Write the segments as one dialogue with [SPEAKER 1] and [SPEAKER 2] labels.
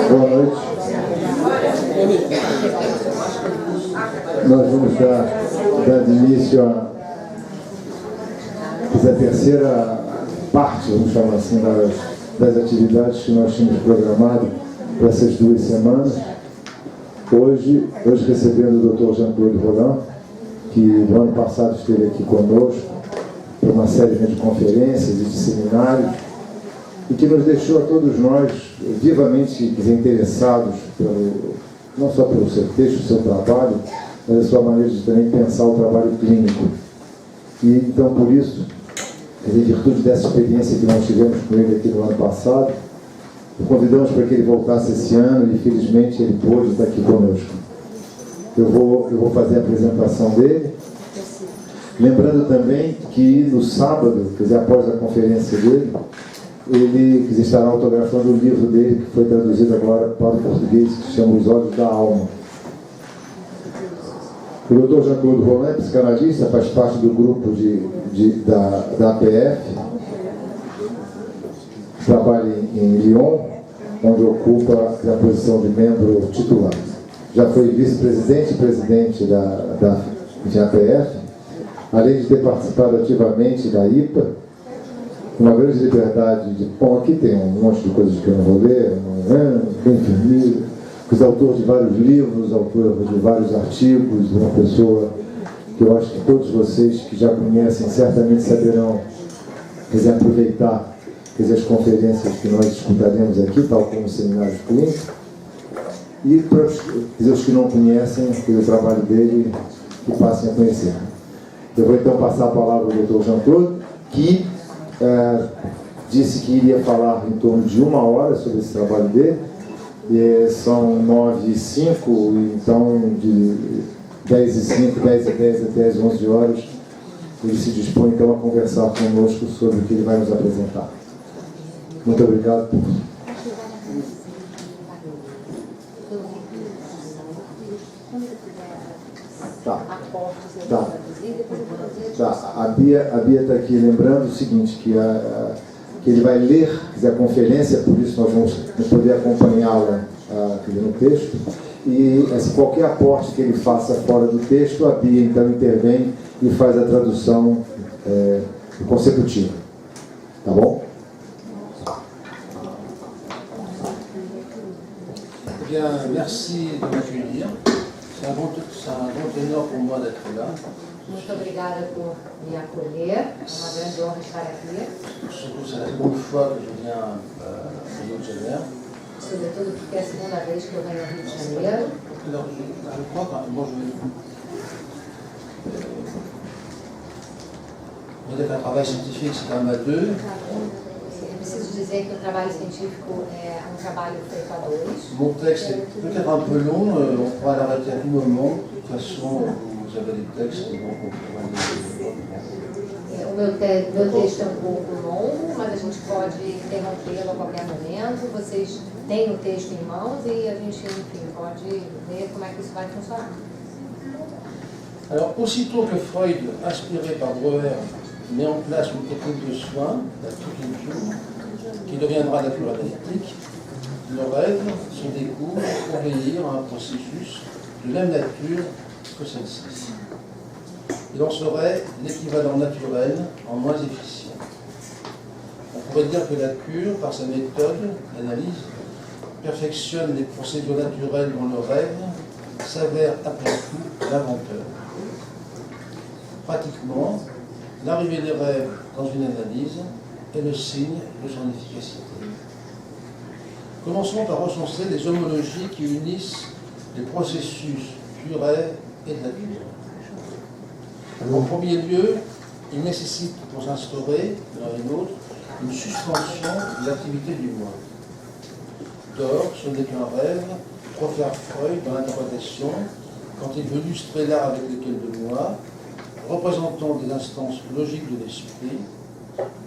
[SPEAKER 1] Boa noite. Nós vamos dar início à terceira parte, vamos chamar assim, das atividades que nós tínhamos programado para essas 2 semanas. Hoje recebendo o Dr. Jean-Claude Roland, que no ano passado esteve aqui conosco para uma série de conferências e de seminários, e que nos deixou a todos nós vivamente interessados, não só pelo seu texto, seu trabalho, mas a sua maneira de também pensar o trabalho clínico. E então, por isso, em virtude dessa experiência que nós tivemos com ele aqui no ano passado, o convidamos para que ele voltasse esse ano e, felizmente, ele pôde estar aqui conosco. Eu vou fazer a apresentação dele, lembrando também que no sábado, quer dizer, após a conferência dele, ele estará autografando o livro dele, que foi traduzido agora para o português, que se chama Os Olhos da Alma. O Dr. Jean-Claude Roland, psicanalista, faz parte do grupo da APF, trabalha em Lyon, onde ocupa a posição de membro titular. Já foi vice-presidente e presidente da APF, além de ter participado ativamente da IPA, uma grande liberdade de... Bom, aqui tem um monte de coisas que eu não vou ler, enfim, os autores de vários livros, autor de vários artigos, uma pessoa que eu acho que todos vocês que já conhecem certamente saberão, aproveitar as conferências que nós escutaremos aqui, tal como os seminários clínicos, e para os que não conhecem o trabalho dele, que passem a conhecer. Eu vou então passar a palavra ao Dr. Jean-Claude, que disse que iria falar em torno de 1 hora sobre esse trabalho dele. E são 9h05, então de 10h05, 10h10 até as 11 horas, ele se dispõe então a conversar conosco sobre o que ele vai nos apresentar. Muito obrigado. Tá. A Bia está aqui lembrando o seguinte, que ele vai ler a conferência, por isso nós vamos poder acompanhá-la no texto, e qualquer aporte que ele faça fora do texto, a Bia então intervém e faz a tradução consecutiva. Tá bom?
[SPEAKER 2] Bien, merci de m'accueillir. C'est un grand honneur pour moi d'être là.
[SPEAKER 3] Muito obrigada por me acolher, é uma grande honra estar aqui.
[SPEAKER 2] Surtout, c'est la seconde fois que je viens au Rio de Janeiro.
[SPEAKER 3] Sobretudo porque é a segunda vez que eu venho ao Rio de Janeiro.
[SPEAKER 2] Alors, je crois que moi, je vais dire qu'un travail scientifique, c'est un à deux.
[SPEAKER 3] Eu preciso dizer que o trabalho científico é um trabalho feito a 2.
[SPEAKER 2] Mon texte est peut-être un peu long, on pourra l'arrêter à tout moment. De toute façon, vous avez des textes, donc on pourra les...
[SPEAKER 3] O meu texto é um pouco longo, mas a gente pode interrompê-lo a qualquer momento. Vocês têm o texto em mãos e a gente, enfim, pode ver como é que isso vai funcionar.
[SPEAKER 2] Alors, aussitôt que Freud, inspiré par Breuer, met en place une technique de soins, la Turing, qui deviendra la cure analytique, le rêve se découvre pour obéir à un processus de même nature que celle-ci. Il en serait l'équivalent naturel en moins efficient. On pourrait dire que la cure, par sa méthode d'analyse, perfectionne les procédures naturelles dont le rêve s'avère après tout l'inventeur. Pratiquement, l'arrivée des rêves dans une analyse est le signe de son efficacité. Commençons par recenser les homologies qui unissent les processus du rêve et de la cure. En premier lieu, il nécessite pour s'instaurer, l'un et l'autre, une suspension de l'activité du moi. D'or, ce n'est qu'un rêve, profère Freud dans l'interprétation, quand il veut illustrer l'art avec lequel de moi, représentant des instances logiques de l'esprit,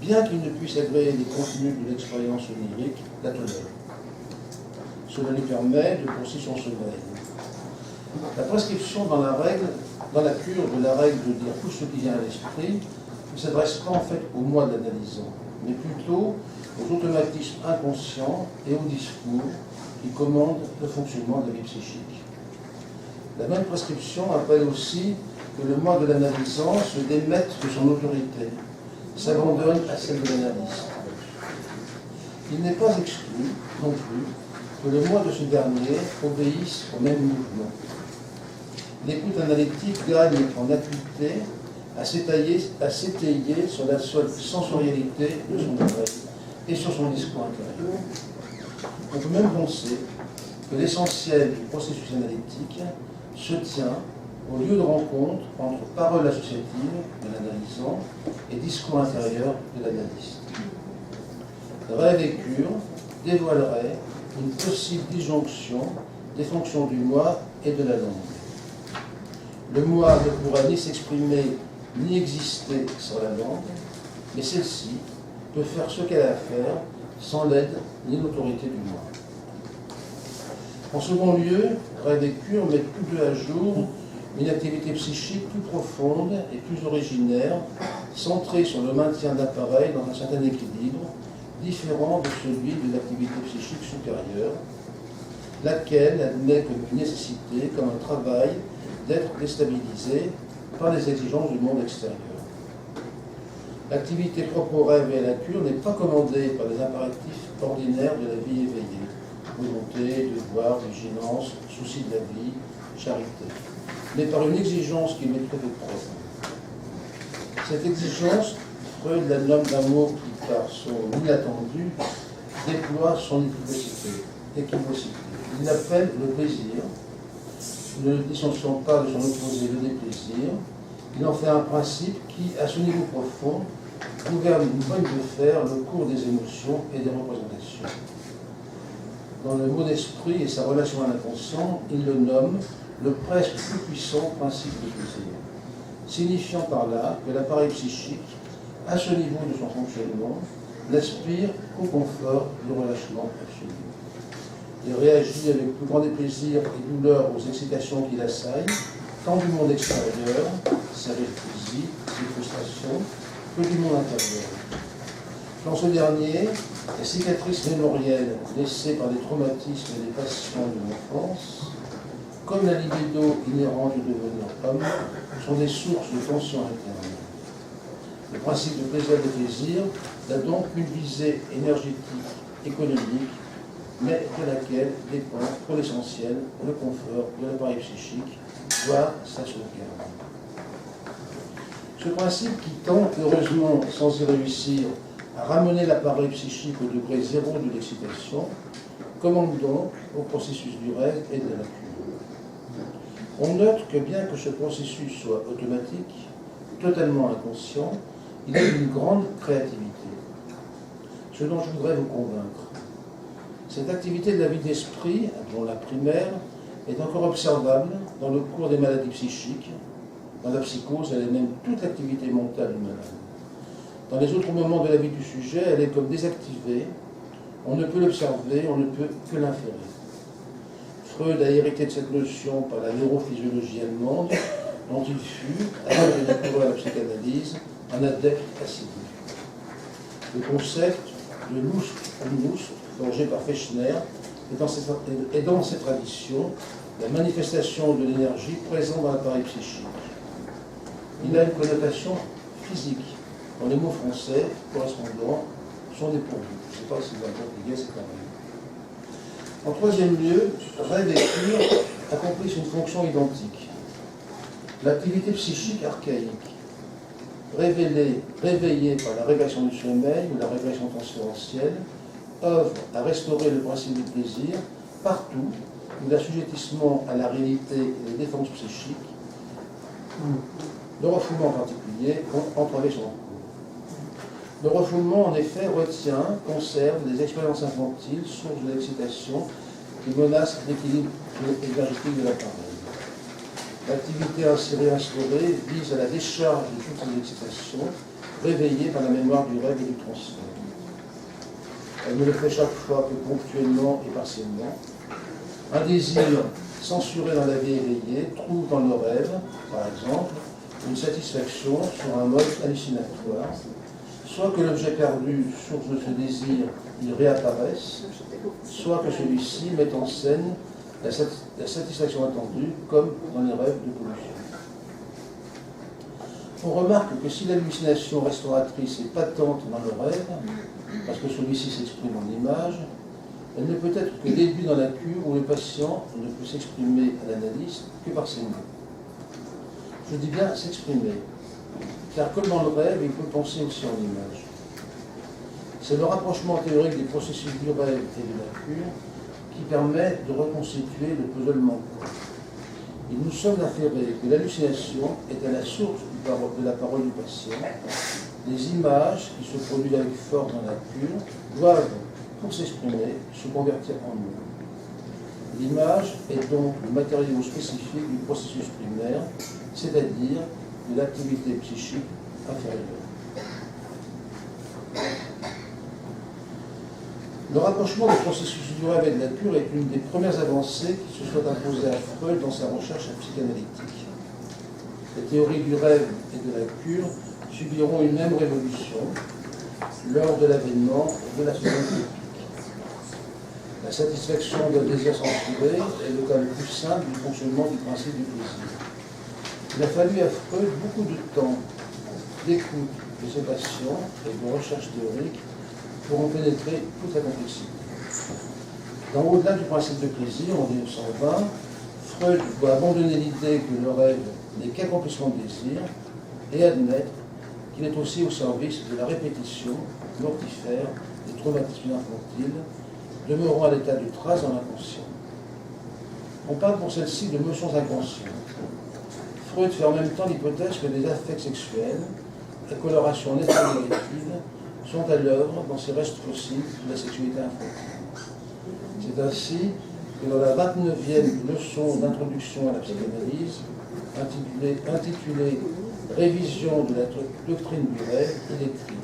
[SPEAKER 2] bien qu'il ne puisse agréer les contenus de l'expérience onirique, la tolère. Cela lui permet de poursuivre son sommeil. La prescription dans la cure de la règle de dire tout ce qui vient à l'esprit ne s'adresse pas en fait au moi de l'analysant, mais plutôt aux automatismes inconscients et aux discours qui commandent le fonctionnement de la vie psychique. La même prescription appelle aussi que le moi de l'analysant se démette de son autorité, s'abandonne à celle de l'analyste. Il n'est pas exclu, non plus, que le moi de ce dernier obéisse au même mouvement. L'écoute analytique gagne en acuité à s'étayer sur la seule sensorialité de son oreille et sur son discours intérieur. On peut même penser que l'essentiel du processus analytique se tient au lieu de rencontre entre parole associative de l'analysant et discours intérieur de l'analyste. Rêve et cure dévoilerait une possible disjonction des fonctions du moi et de la langue. Le moi ne pourra ni s'exprimer ni exister sans la langue, mais celle-ci peut faire ce qu'elle a à faire sans l'aide ni l'autorité du moi. En second lieu, Rêve et cure met tous deux à jour une activité psychique plus profonde et plus originaire, centrée sur le maintien d'appareils dans un certain équilibre, différent de celui de l'activité psychique supérieure, laquelle admet comme une nécessité, comme un travail, d'être déstabilisé par les exigences du monde extérieur. L'activité propre au rêve et à la cure n'est pas commandée par les impératifs ordinaires de la vie éveillée, volonté, devoir, vigilance, souci de la vie, charité, mais par une exigence qui m'est très propre. Cette exigence, Freud la nomme d'un mot qui, par son inattendu, déploie son équivocité. Il l'appelle le plaisir. Ne le dissociant pas de son opposé, le déplaisir. Il en fait un principe qui, à ce niveau profond, gouverne une bonne de faire le cours des émotions et des représentations. Dans le mot d'esprit et sa relation à l'inconscient, il le nomme le presque plus puissant principe de plaisir, signifiant par là que l'appareil psychique, à ce niveau de son fonctionnement, n'aspire qu'au confort du relâchement absolu. Il réagit avec plus grand déplaisir et douleur aux excitations qui l'assaillent, tant du monde extérieur, ses réfusits, ses frustrations, que du monde intérieur. Dans ce dernier, les cicatrices mémorielles laissées par les traumatismes et les passions de l'enfance, comme la libido inhérente au devenir homme, sont des sources de tension intérieure. Le principe de plaisir et de plaisir n'a donc une visée énergétique, économique, mais de laquelle dépend pour l'essentiel le confort de l'appareil psychique, voire sa sauvegarde. Ce principe qui tend, heureusement sans y réussir, à ramener l'appareil psychique au degré zéro de l'excitation, commande donc au processus du rêve et de la cure. On note que bien que ce processus soit automatique, totalement inconscient, il a une grande créativité. Ce dont je voudrais vous convaincre. Cette activité de la vie d'esprit, appelons-la primaire, est encore observable dans le cours des maladies psychiques. Dans la psychose, elle est même toute l'activité mentale du malade. Dans les autres moments de la vie du sujet, elle est comme désactivée. On ne peut l'observer, on ne peut que l'inférer. Freud a hérité de cette notion par la neurophysiologie allemande, dont il fut, avant de découvrir la psychanalyse, un adepte assidu. Le concept de Lust und Lust, forgé par Fechner, est dans ces traditions la manifestation de l'énergie présente dans l'appareil psychique. Il a une connotation physique, dont les mots français correspondants sont dépourvus. Je ne sais pas si vous avez compris, c'est pareil. En troisième lieu, rêve et cure accomplissent une fonction identique. L'activité psychique archaïque, réveillée par la régression du sommeil ou la régression transférentielle, œuvre à restaurer le principe du plaisir partout où l'assujettissement à la réalité et les défenses psychiques, le refoulement en particulier, ont entravé son cours. Le refoulement, en effet, retient, conserve les expériences infantiles, sources de l'excitation, qui menacent l'équilibre énergétique de l'appareil. L'activité ainsi réinstaurée vise à la décharge de toutes ces excitations, réveillées par la mémoire du rêve et du transfert. Elle ne le fait chaque fois que ponctuellement et partiellement. Un désir censuré dans la vie éveillée trouve dans le rêve, par exemple, une satisfaction sur un mode hallucinatoire, soit que l'objet perdu, source de ce désir, y réapparaisse, soit que celui-ci mette en scène la satisfaction attendue, comme dans les rêves de pollution. On remarque que si l'hallucination restauratrice est patente dans le rêve, parce que celui-ci s'exprime en image, elle ne peut être que déduite dans la cure où le patient ne peut s'exprimer à l'analyste que par ses mots. Je dis bien s'exprimer, car comme dans le rêve, il peut penser aussi en image. C'est le rapprochement théorique des processus du rêve et de la cure qui permet de reconstituer le puzzle manquant. Il nous semble affirmer que l'hallucination est à la source de la parole du patient. Les images qui se produisent avec force dans la cure doivent, pour s'exprimer, se convertir en mots. L'image est donc le matériau spécifique du processus primaire, c'est-à-dire de l'activité psychique inférieure. Le rapprochement des processus du rêve et de la cure est une des premières avancées qui se soit imposée à Freud dans sa recherche psychanalytique. Les théories du rêve et de la cure subiront une même révolution lors de l'avènement de la seconde épique. La satisfaction d'un désir censuré est le cas le plus simple du fonctionnement du principe du plaisir. Il a fallu à Freud beaucoup de temps d'écoute de ses patients et de recherche théorique pour en pénétrer toute la complexité. Au-delà du principe de plaisir, en 1920, Freud doit abandonner l'idée que le rêve n'est qu'accomplissement de désir et admettre qu'il est aussi au service de la répétition mortifère des traumatismes infantiles, demeurant à l'état de trace dans l'inconscient. On parle pour celle-ci de notions inconscientes. Freud fait en même temps l'hypothèse que des affects sexuels, la coloration négative, sont à l'œuvre dans ces restes fossiles de la sexualité infantile. C'est ainsi que dans la 29e leçon d'introduction à la psychanalyse, intitulée Révision de la doctrine du rêve, il écrit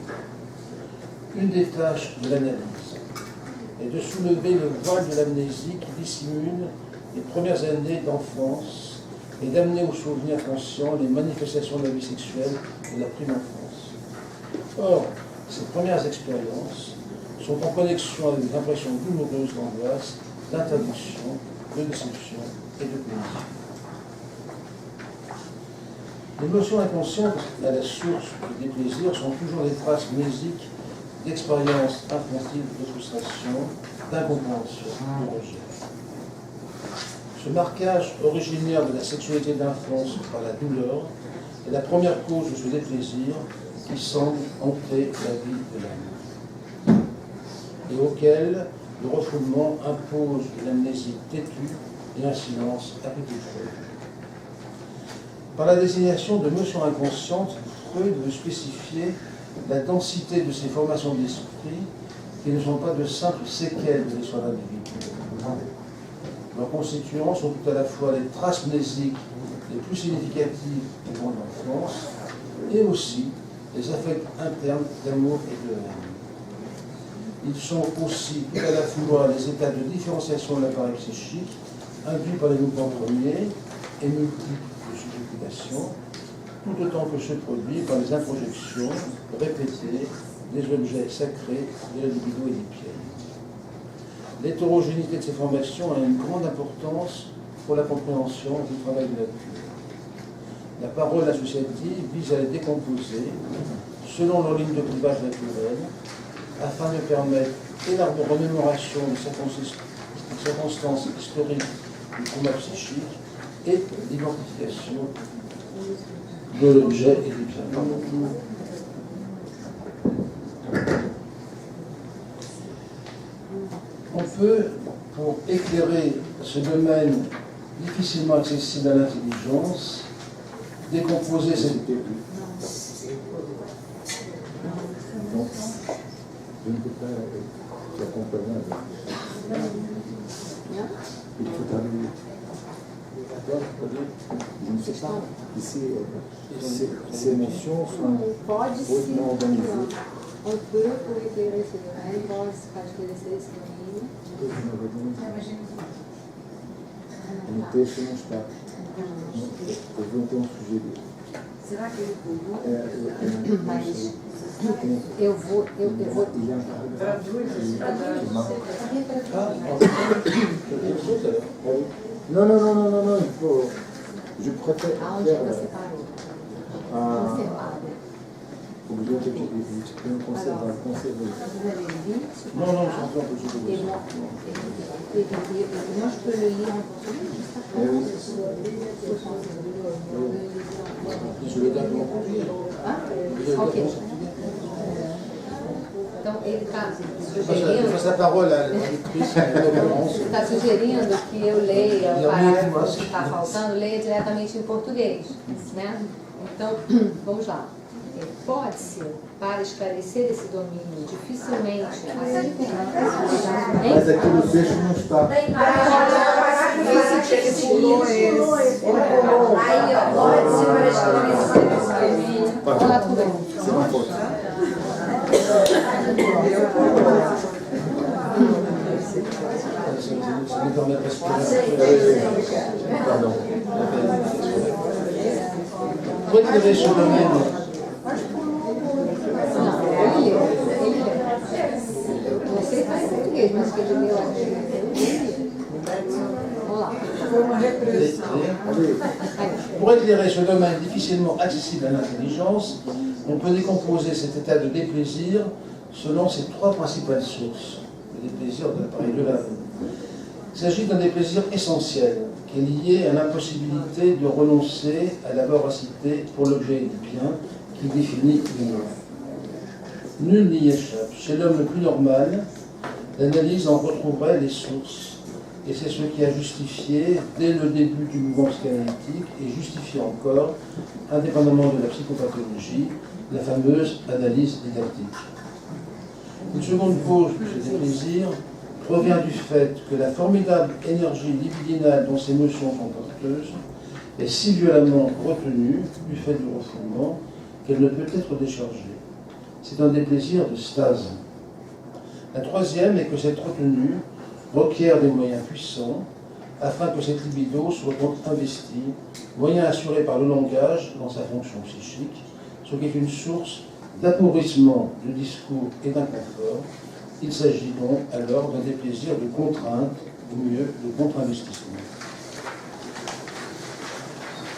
[SPEAKER 2] « Une des tâches de l'analyse est de soulever le voile de l'amnésie qui dissimule les premières années d'enfance et d'amener au souvenir conscient les manifestations de la vie sexuelle de la prime enfance. Or, ces premières expériences sont en connexion avec des impressions douloureuses d'angoisse, d'interdiction, de déception et de plaisir. Les notions inconscientes à la source des plaisirs sont toujours des traces mnésiques d'expériences infantiles de frustration, d'incompréhension, de rejet. Ce marquage originaire de la sexualité d'enfance par la douleur est la première cause de ce déplaisir qui semble hanter la vie de l'âme, et auquel le refoulement impose une amnésie têtue et un silence appétitieux. Par la désignation de notions inconscientes, Freud veut spécifier la densité de ces formations d'esprit qui ne sont pas de simples séquelles de l'histoire de l'individu. Leurs constituants sont tout à la fois les traces mnésiques les plus significatives du monde de l'enfance et aussi les affects internes d'amour et de haine. Ils sont aussi tout à la fois les états de différenciation de l'appareil psychique induits par les mouvements premiers et multiples de subjectivation, tout autant que ceux produits par les introjections répétées des objets sacrés de la libido et des pieds. L'hétérogénéité de ces formations a une grande importance pour la compréhension du travail de la cure. La parole associative vise à les décomposer selon leur ligne de clivage naturelle, afin de permettre et la remémoration des circonstances historiques du trauma psychique et l'identification de l'objet et du bien. On peut, pour éclairer ce domaine difficilement accessible à l'intelligence, décomposer cette théorie.
[SPEAKER 1] Donc, je ne peux pas t'accompagner avec. Il faut arriver. Je ne sais pas. Ici, ces émotions sont hautement organisées.
[SPEAKER 3] On peut, pour éclairer ce domaine, pode esclarecer esse caminho.
[SPEAKER 1] No texto não está. Eu vou então sugerir.
[SPEAKER 4] Será que ele pulou?
[SPEAKER 3] Mas eu vou.
[SPEAKER 1] Non, je préfère
[SPEAKER 3] Aonde você parou? Conservado.
[SPEAKER 1] o biblioteca de conservar.
[SPEAKER 2] Non, non, je comprends que je
[SPEAKER 3] Et moi, je peux le lire en portugais.
[SPEAKER 2] Je le garde en portugais.
[SPEAKER 3] Ok. Então, ele está
[SPEAKER 2] Je
[SPEAKER 3] sugerindo,
[SPEAKER 2] passe la parole à l'éditrice, en l'occurrence.
[SPEAKER 3] está sugerindo que eu leia o parágrafo que está faltando, leia diretamente em português. Né? Então, vamos lá. Pode-se, para esclarecer esse domínio, dificilmente
[SPEAKER 1] Mas aqui no texto não está.
[SPEAKER 4] Aí, ó, pode-se para esclarecer esse domínio.
[SPEAKER 3] Vamos lá, tudo bem.
[SPEAKER 1] C'est ma faute.
[SPEAKER 2] Ça nous permet de respirer.
[SPEAKER 1] Pardon.
[SPEAKER 2] Pour éclairer ce domaine,
[SPEAKER 3] Não, ele leu. Não sei se é português, mas que ele leu aqui. Vamos lá.
[SPEAKER 2] pour éclairer ce domaine difficilement accessible à l'intelligence, on peut décomposer cet état de déplaisir selon ses trois principales sources. Le déplaisir de l'appareil de l'âme. Il s'agit d'un déplaisir essentiel, qui est lié à l'impossibilité de renoncer à la voracité pour l'objet du bien qui définit l'humain. Nul n'y échappe. Chez l'homme le plus normal, l'analyse en retrouverait les sources. Et c'est ce qui a justifié, dès le début du mouvement psychanalytique, et justifie encore, indépendamment de la psychopathologie, la fameuse analyse didactique. Une seconde cause de ce déplaisir provient du fait que la formidable énergie libidinale dont ces notions sont porteuses est si violemment retenue du fait du refoulement qu'elle ne peut être déchargée. C'est un déplaisir de stase. La troisième est que cette retenue requiert des moyens puissants afin que cette libido soit donc investie, moyen assuré par le langage dans sa fonction psychique, ce qui est une source d'appauvrissement du discours et d'inconfort. Il s'agit donc alors d'un déplaisir de contrainte, ou mieux, de contre-investissement.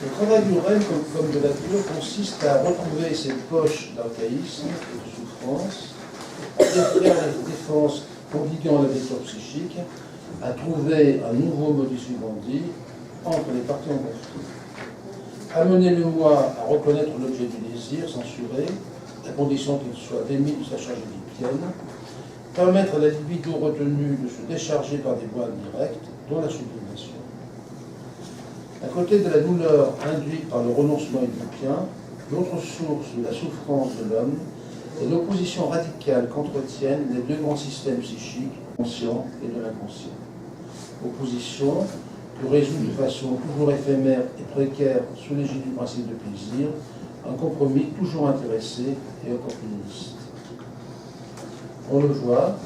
[SPEAKER 2] Le travail du rêve, comme de la cure, consiste à retrouver ces poches d'archaïsme et de souffrance, à défaire les défenses obligeant la lecture psychique, à trouver un nouveau modus vivendi entre les parties en conflit. Amener le moi à reconnaître l'objet du désir censuré, à condition qu'il soit démis de sa charge égyptienne, permettre à la libido retenue de se décharger par des voies directes, dont la sublimation. À côté de la douleur induite par le renoncement égyptien, l'autre source de la souffrance de l'homme est l'opposition radicale qu'entretiennent les deux grands systèmes psychiques, conscients et de l'inconscient. Opposition que résout de façon toujours éphémère et précaire sous l'égide du principe de plaisir, un compromis toujours intéressé et opportuniste. On le voit,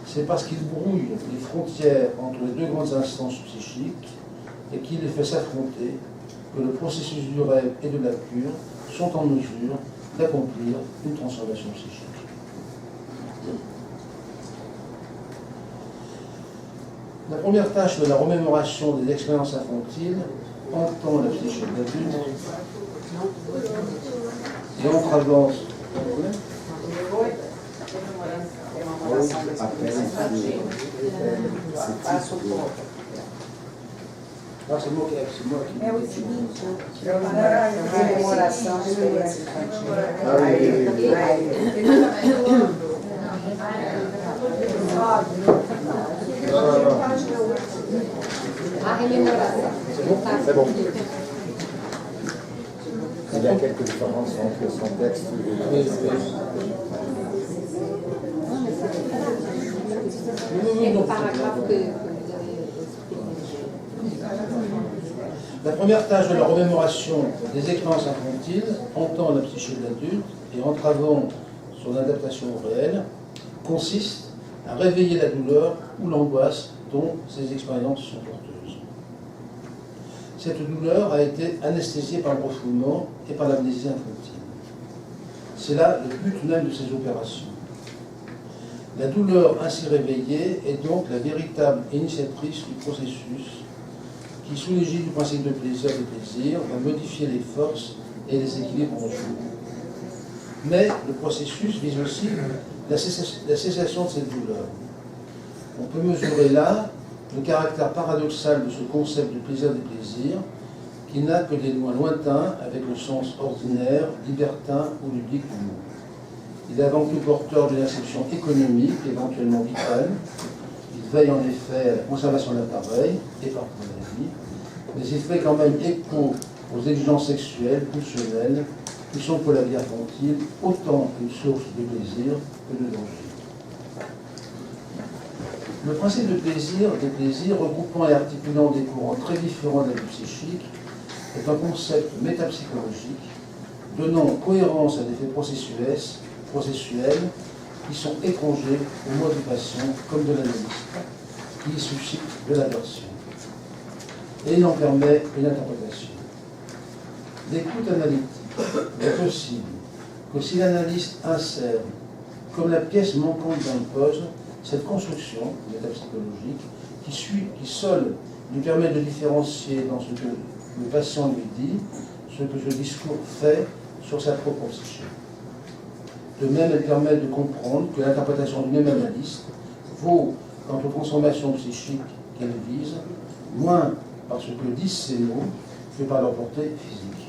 [SPEAKER 2] c'est parce qu'il brouille les frontières entre les deux grandes instances psychiques et qu'il les fait s'affronter que le processus du rêve et de la cure sont en mesure d'accomplir une transformation psychique. La première tâche de la remémoration des expériences infantiles entend la psyché de l'adulte et entravant. Ah, c'est moi qui.
[SPEAKER 4] É o seguinte, rememoração de experiência infantil.
[SPEAKER 3] A rememoração.
[SPEAKER 1] C'est bon. Il y a quelques différences entre son texte
[SPEAKER 3] É no parágrafo que vous avez
[SPEAKER 2] La première tâche de la remémoration des expériences infantiles entend la psyché de l'adulte et entravant son adaptation au réel consiste à réveiller la douleur ou l'angoisse dont ces expériences sont porteuses. cette douleur a été anesthésiée par le refoulement et par l'amnésie infantile. C'est là le but même de ces opérations. La douleur ainsi réveillée est donc la véritable initiatrice du processus qui, sous l'égide du principe de plaisir et de plaisir, va modifier les forces et les équilibres en jeu. Mais le processus vise aussi la cessation de cette douleur. On peut mesurer là le caractère paradoxal de ce concept de plaisir et de plaisir qui n'a que des liens lointains avec le sens ordinaire, libertin ou ludique du mot. Il est avant tout porteur d'une acception économique, éventuellement vitale. Il veille en effet à la conservation de l'appareil et parfois de la vie, mais il fait quand même écho aux exigences sexuelles, pulsionnelles, qui sont pour la vie infantile autant une source de plaisir que de danger. Le principe de plaisir, des plaisirs, regroupant et articulant des courants très différents de la vie psychique, est un concept métapsychologique donnant cohérence à des faits processuels qui sont étrangers au mode du patient comme de l'analyste, qui suscitent de l'aversion. Et il en permet une interprétation. L'écoute analytique n'est possible que si l'analyste insère, comme la pièce manquante d'un puzzle, cette construction métapsychologique qui seule lui permet de différencier dans ce que le patient lui dit, ce que ce discours fait sur sa propre psyché. De même, elle permet de comprendre que l'interprétation du même analyste vaut quant aux transformations psychiques qu'elle vise, moins par ce que disent ces mots que par leur portée physique.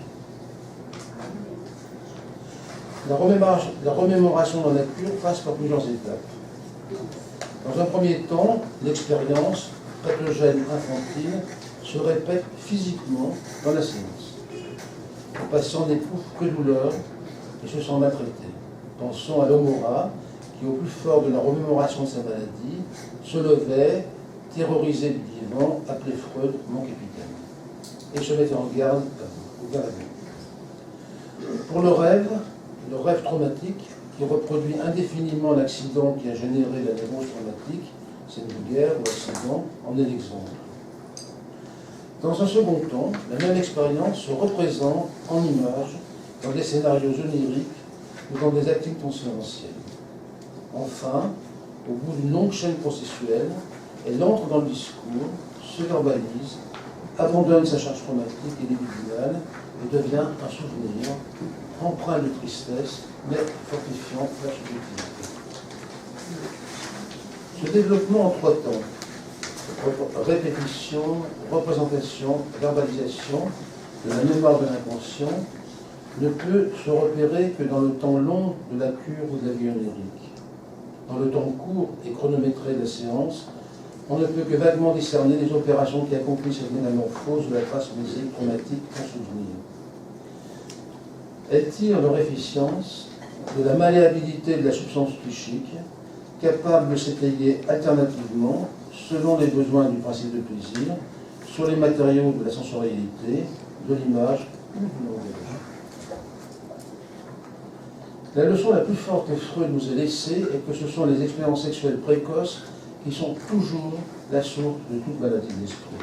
[SPEAKER 2] La remémoration dans la cure passe par plusieurs étapes. Dans un premier temps, l'expérience pathogène infantile se répète physiquement dans la séance. Le patient n'éprouve que douleur et se sent maltraité. Pensons à Lomora, qui, au plus fort de la remémoration de sa maladie, se levait, terrorisé du vivant, appelé Freud mon capitaine, et se mettait en garde au garde. Pour le rêve traumatique, qui reproduit indéfiniment l'accident qui a généré la névrose traumatique, scène de guerre ou accident, en est l'exemple. Dans un second temps, la même expérience se représente en images dans des scénarios oniriques ou dans des actings conscientiels. Enfin, au bout d'une longue chaîne processuelle, elle entre dans le discours, se verbalise, abandonne sa charge traumatique et libidinale et devient un souvenir, empreint de tristesse, mais fortifiant la subjectivité. Ce développement en trois temps, répétition, représentation, verbalisation de la mémoire de l'inconscient, ne peut se repérer que dans le temps long de la cure ou de la vie onirique. Dans le temps court et chronométré de la séance, on ne peut que vaguement discerner les opérations qui accomplissent cette métamorphose de la trace physique traumatique en souvenir. Elles tirent leur efficience de la malléabilité de la substance psychique, capable de s'étayer alternativement, selon les besoins du principe de plaisir, sur les matériaux de la sensorialité, de l'image ou du langage. La leçon la plus forte que Freud nous ait laissée est que ce sont les expériences sexuelles précoces qui sont toujours la source de toute maladie de l'esprit.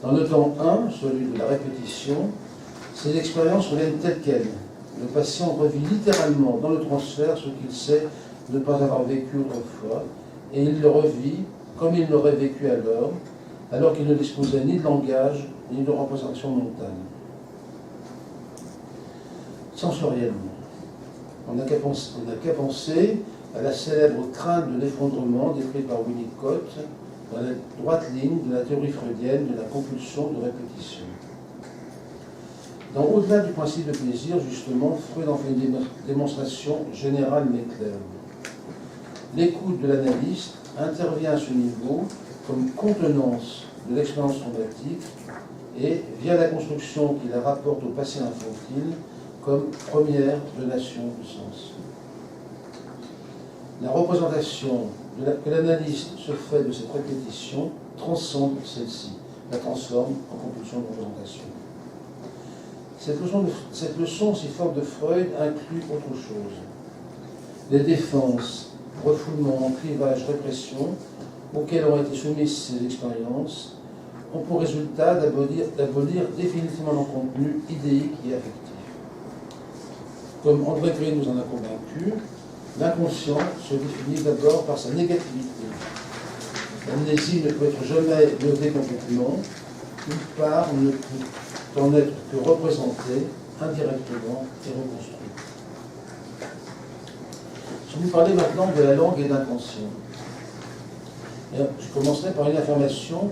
[SPEAKER 2] Dans le temps 1, celui de la répétition, ces expériences reviennent telles quelles. Le patient revit littéralement dans le transfert ce qu'il sait ne pas avoir vécu autrefois, et il le revit comme il l'aurait vécu alors qu'il ne disposait ni de langage, ni de représentation mentale. Sensoriellement, on n'a qu'à penser à la célèbre crainte de l'effondrement décrite par Winnicott dans la droite ligne de la théorie freudienne de la compulsion de répétition. Au-delà du principe de plaisir, justement, Freud en fait une démonstration générale mais claire. L'écoute de l'analyste intervient à ce niveau comme contenance de l'expérience traumatique et, via la construction qui la rapporte au passé infantile, comme première donation de sens. La représentation que l'analyste se fait de cette répétition transcende celle-ci, la transforme en compulsion de représentation. Cette leçon si forte de Freud inclut autre chose. Les défenses, refoulement, clivage, répression, auxquelles ont été soumises ces expériences, ont pour résultat d'abolir définitivement leur contenu idéique et affectif. Comme André Gray nous en a convaincus, l'inconscient se définit d'abord par sa négativité. L'amnésie ne peut être jamais levée complètement, une part ne peut en être que représentée indirectement et reconstruite. Je vais vous parler maintenant de la langue et d'inconscient. Je commencerai par une affirmation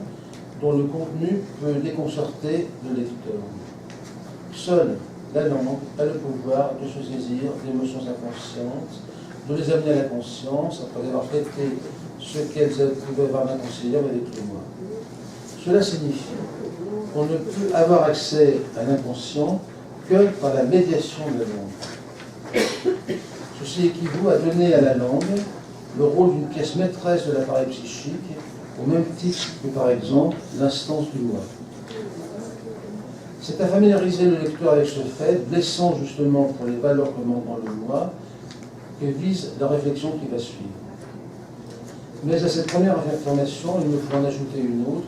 [SPEAKER 2] dont le contenu peut déconcerter le lecteur. Seule la langue a le pouvoir de se saisir d'émotions inconscientes, de les amener à la conscience après avoir traité ce qu'elles pouvaient avoir d'inconscient avec les témoins. Cela signifie qu'on ne peut avoir accès à l'inconscient que par la médiation de la langue. Ceci équivaut à donner à la langue le rôle d'une pièce maîtresse de l'appareil psychique, au même titre que, par exemple, l'instance du moi. C'est à familiariser le lecteur avec ce fait, blessant justement pour les valeurs commandant le moi, que vise la réflexion qui va suivre. Mais à cette première affirmation, il me faut en ajouter une autre.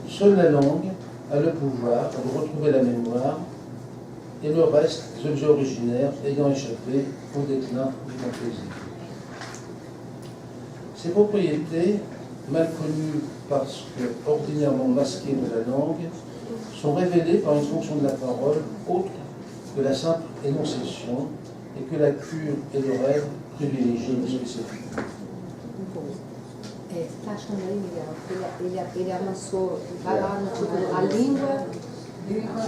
[SPEAKER 2] Seule la langue a le pouvoir de retrouver la mémoire et le reste des objets originaires ayant échappé au déclin du temps physique. Ces propriétés, mal connues parce que ordinairement masquées de la langue, sont révélées par une fonction de la parole autre que la simple énonciation et que la cure et le rêve privilégient de spécifiques.
[SPEAKER 3] Você está achando aí, Miguel? Ele avançou, vai lá no título, a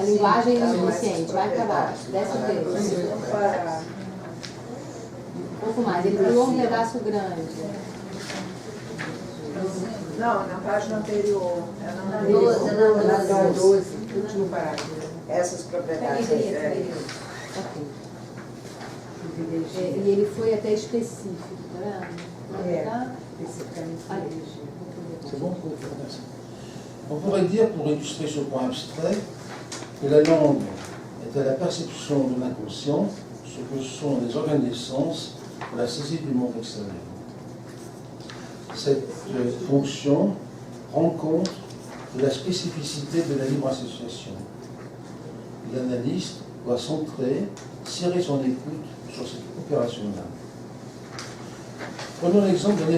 [SPEAKER 3] linguagem inconsciente, vai para baixo, desce o texto. Um pouco mais, ele pulou um pedaço grande.
[SPEAKER 4] Não, na página anterior.
[SPEAKER 3] Na 12,
[SPEAKER 4] último parágrafo. Essas propriedades.
[SPEAKER 3] Ok. E ele foi até específico, tá vendo?
[SPEAKER 2] C'est bon? Merci. On pourrait dire, pour illustrer ce point abstrait, que la langue est à la perception de l'inconscient ce que sont les organes des sens pour la saisie du monde extérieur. Cette fonction rend compte de la spécificité de la libre association. L'analyste doit centrer, serrer son écoute sur cette opération-là. Prenons l'exemple d'un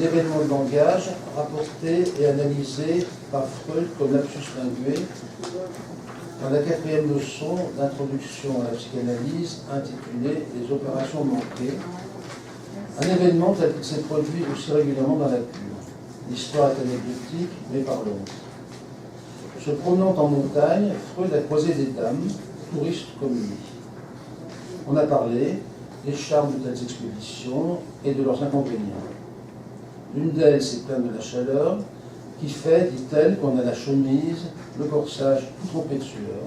[SPEAKER 2] événement de langage rapporté et analysé par Freud comme lapsus lingué dans la 4e leçon d'introduction à la psychanalyse intitulée « Les opérations manquées », un événement tel qu'il s'est produit aussi régulièrement dans la cure. L'histoire est anecdotique mais parlante. Se promenant en montagne, Freud a croisé des dames, touristes comme lui. On a parlé des charmes de telles expéditions et de leurs inconvénients. L'une d'elles s'est plainte de la chaleur, qui fait, dit-elle, qu'on a la chemise, le corsage tout trempé de sueur,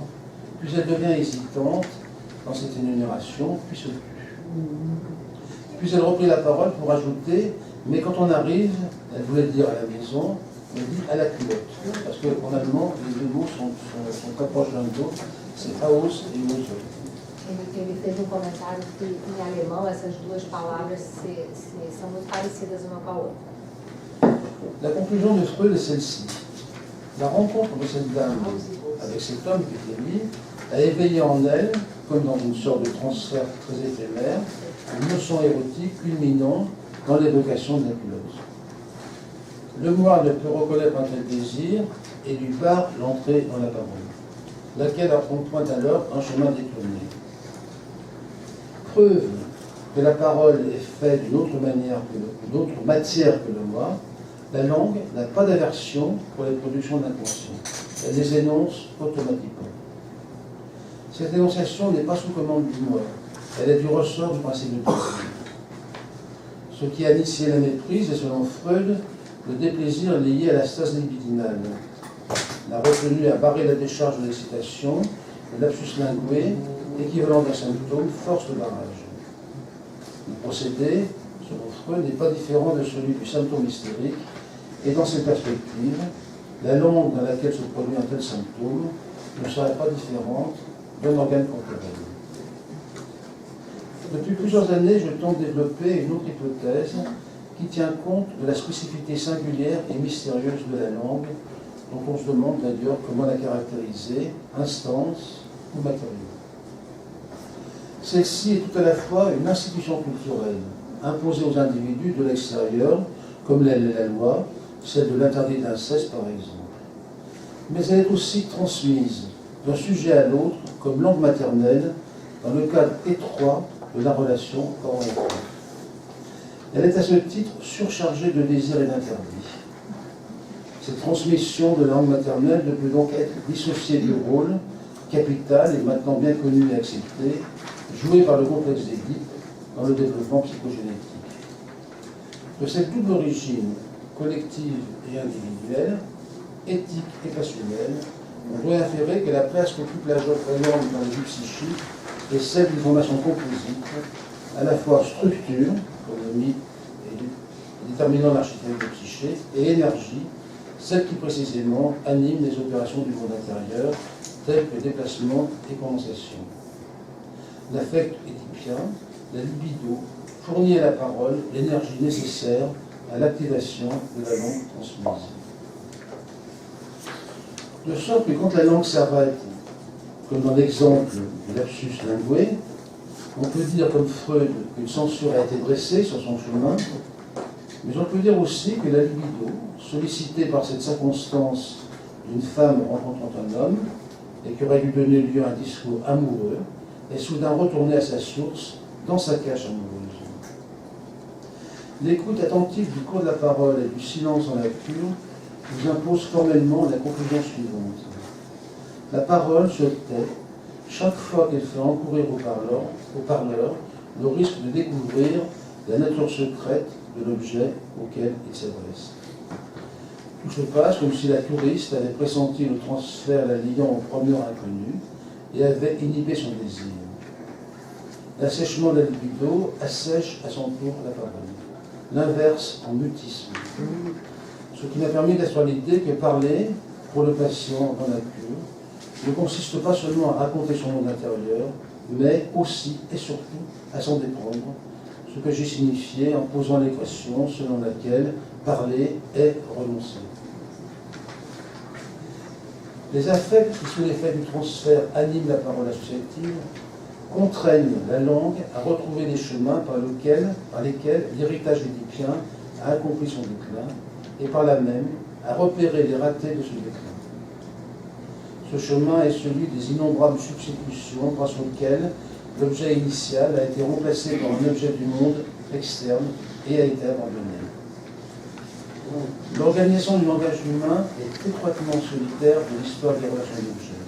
[SPEAKER 2] puis elle devient hésitante dans cette énumération, puis se tue. Puis elle reprit la parole pour ajouter, mais quand on arrive, elle voulait dire à la maison, elle dit à la culotte, parce qu'en allemand, les deux mots sont très proches l'un de l'autre, c'est Haus et Hose.
[SPEAKER 3] Ele fez comentário que em alemão essas duas palavras são muito parecidas uma com a outra.
[SPEAKER 2] La conclusion de Freud est celle-ci. La rencontre de cette dame avec cet homme qui était lui a éveillé en elle, comme dans une sorte de transfert très éphémère, une notion érotique culminant dans l'évocation de la culotte. Le moi ne peut reconnaître un tel désir et lui barre l'entrée dans la parole, laquelle emprunte alors un chemin détourné. Preuve que la parole est faite d'une autre manière, d'une autre matière que le moi, la langue n'a pas d'aversion pour les productions d'inconscient. Elle les énonce automatiquement. Cette énonciation n'est pas sous commande du moi, elle est du ressort du principe de plaisir. Ce qui a initié la méprise est, selon Freud, le déplaisir lié à la stase libidinale. La retenue à barrer la décharge de l'excitation, le lapsus lingué, équivalent d'un symptôme, force le barrage. Le procédé, selon Freud, n'est pas différent de celui du symptôme hystérique, et dans ces perspectives, la langue dans laquelle se produit un tel symptôme ne serait pas différente d'un organe corporel. Depuis plusieurs années, je tente de développer une autre hypothèse qui tient compte de la spécificité singulière et mystérieuse de la langue, dont on se demande d'ailleurs comment la caractériser, instance ou matériau. Celle-ci est tout à la fois une institution culturelle, imposée aux individus de l'extérieur, comme l'est la loi, celle de l'interdit d'inceste par exemple. Mais elle est aussi transmise d'un sujet à l'autre comme langue maternelle dans le cadre étroit de la relation parent-enfant. Elle est à ce titre surchargée de désirs et d'interdits. Cette transmission de la langue maternelle ne peut donc être dissociée du rôle capital et maintenant bien connu et accepté, joué par le complexe d'Édipe dans le développement psychogénétique. De cette double origine, collective et individuelle, éthique et passionnelle, on doit inférer que la place qu'occupe la langue dans la vie psychique est celle d'une formation composite, à la fois structure, comme le mythe et déterminant l'architecture de psyché, et énergie, celle qui précisément anime les opérations du monde intérieur, telles que déplacement et condensation. L'affect édipien, la libido, fournit à la parole l'énergie nécessaire à l'activation de la langue transmise. De sorte que quand la langue s'arrête, comme dans l'exemple du lapsus lingué, on peut dire comme Freud qu'une censure a été dressée sur son chemin, mais on peut dire aussi que la libido, sollicitée par cette circonstance d'une femme rencontrant un homme, et qui aurait dû donner lieu à un discours amoureux, est soudain retournée à sa source, dans sa cache amoureuse. L'écoute attentive du cours de la parole et du silence en lecture nous impose formellement la conclusion suivante. La parole se tait chaque fois qu'elle fait encourir au parleur le risque de découvrir la nature secrète de l'objet auquel il s'adresse. Tout se passe comme si la touriste avait pressenti le transfert la liant au promeneur inconnu et avait inhibé son désir. L'assèchement de la libido assèche à son tour la parole. L'inverse en mutisme. Ce qui m'a permis d'asseoir l'idée que parler, pour le patient dans la cure, ne consiste pas seulement à raconter son monde intérieur, mais aussi et surtout à s'en déprendre, ce que j'ai signifié en posant l'équation selon laquelle parler est renoncer. Les affects qui, sous l'effet du transfert, animent la parole associative, contraignent la langue à retrouver les chemins par lesquels l'héritage édipien a accompli son déclin, et par là même à repérer les ratés de ce déclin. Ce chemin est celui des innombrables substitutions grâce auxquelles l'objet initial a été remplacé par un objet du monde externe et a été abandonné. L'organisation du langage humain est étroitement solitaire de l'histoire des relations d'objets.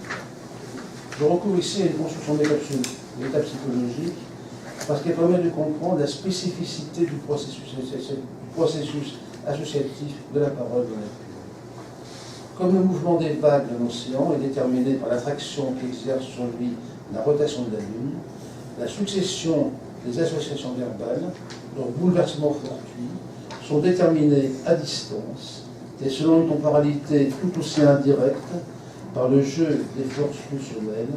[SPEAKER 2] Je recours ici à une construction métapsychologique parce qu'elle permet de comprendre la spécificité du processus associatif de la parole dans la nature. Comme le mouvement des vagues de l'océan est déterminé par l'attraction qu'exerce sur lui la rotation de la Lune, la succession des associations verbales, leurs bouleversements fortuits, sont déterminés à distance et selon une temporalité tout aussi indirecte par le jeu des forces pulsionnelles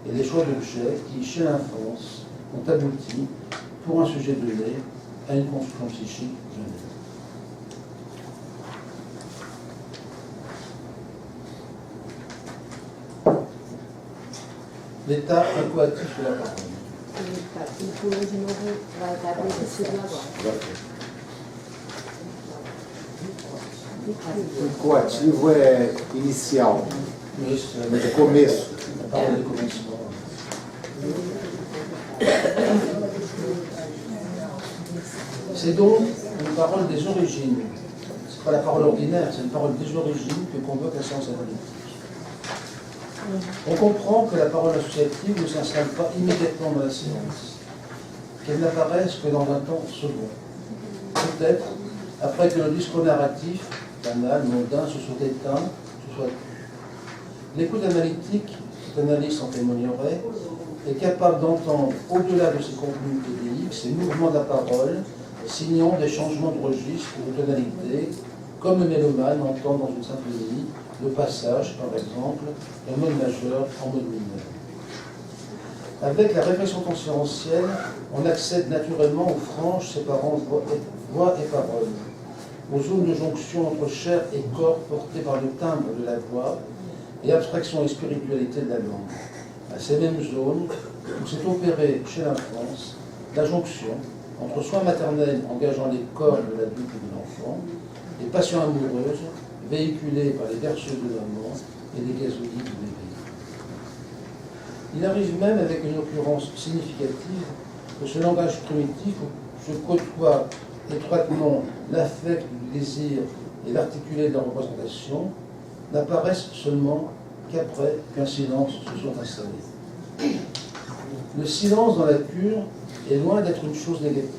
[SPEAKER 2] et les choix d'objets qui, chez l'enfance, ont abouti, pour un sujet donné, à une construction psychique donnée. L'état incoatif de la parole.
[SPEAKER 3] Ele pulou de novo, vai dar para esse ciclo agora.
[SPEAKER 5] O coativo é inicial, é começo.
[SPEAKER 2] La parole de commencement. C'est donc une parole des origines. Ce n'est pas la parole ordinaire, c'est une parole des origines que convoque la science analytique. On comprend que la parole associative ne s'installe pas immédiatement dans la séance, qu'elle n'apparaisse que dans un temps second. Peut-être après que le discours narratif, banal, mondain, se soit éteint, se soit tu. L'écoute analytique, cette analyse en témoignerait, est capable d'entendre au-delà de ses contenus idéiques ces mouvements de la parole, signant des changements de registre ou de tonalité, comme le mélomane entend dans une symphonie le passage, par exemple, d'un mode majeur en mode mineur. Avec la réflexion transférentielle, on accède naturellement aux franges séparant voix et parole. aux zones de jonction entre chair et corps portées par le timbre de la voix et abstraction et spiritualité de la langue. À ces mêmes zones où s'est opérée chez l'enfance la jonction entre soins maternels engageant les corps de l'adulte et de l'enfant, les passions amoureuses véhiculées par les berceuses de maman et les gazouillis du bébé. Il arrive même avec une occurrence significative que ce langage primitif où se côtoie étroitement l'affect du désir et l'articulé de la représentation n'apparaissent seulement qu'après qu'un silence se soit installé. Le silence dans la cure est loin d'être une chose négative.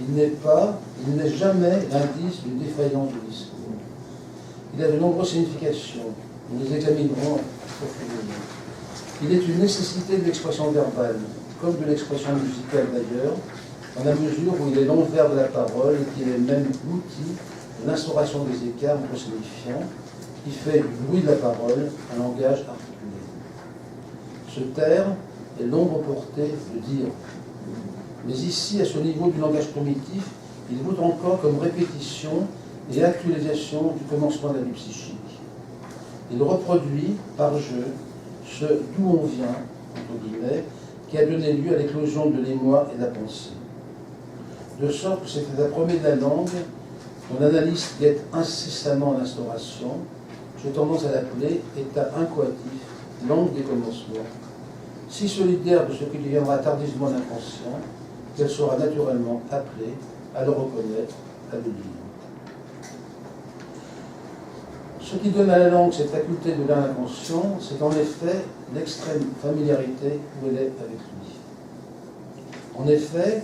[SPEAKER 2] Il n'est jamais l'indice d'une défaillance du discours. Il a de nombreuses significations, nous les examinerons profondément. Il est une nécessité de l'expression verbale, comme de l'expression musicale d'ailleurs, dans la mesure où il est l'envers de la parole et qu'il est même l'outil de l'instauration des écarts entre signifiants, qui fait du bruit de la parole un langage articulé. Se taire est l'ombre portée de dire. Mais ici, à ce niveau du langage primitif, il vaut encore comme répétition et actualisation du commencement de la vie psychique. Il reproduit par jeu ce d'où on vient, entre guillemets, qui a donné lieu à l'éclosion de l'émoi et de la pensée. De sorte que cet état premier de la langue, dont l'analyste guette incessamment l'instauration, j'ai tendance à l'appeler état incoatif, langue des commencements, si solidaire de ce qui deviendra tardivement l'inconscient, qu'elle sera naturellement appelée à le reconnaître, à le lire. Ce qui donne à la langue cette faculté de lire l'inconscient, c'est en effet l'extrême familiarité où elle est avec lui. En effet,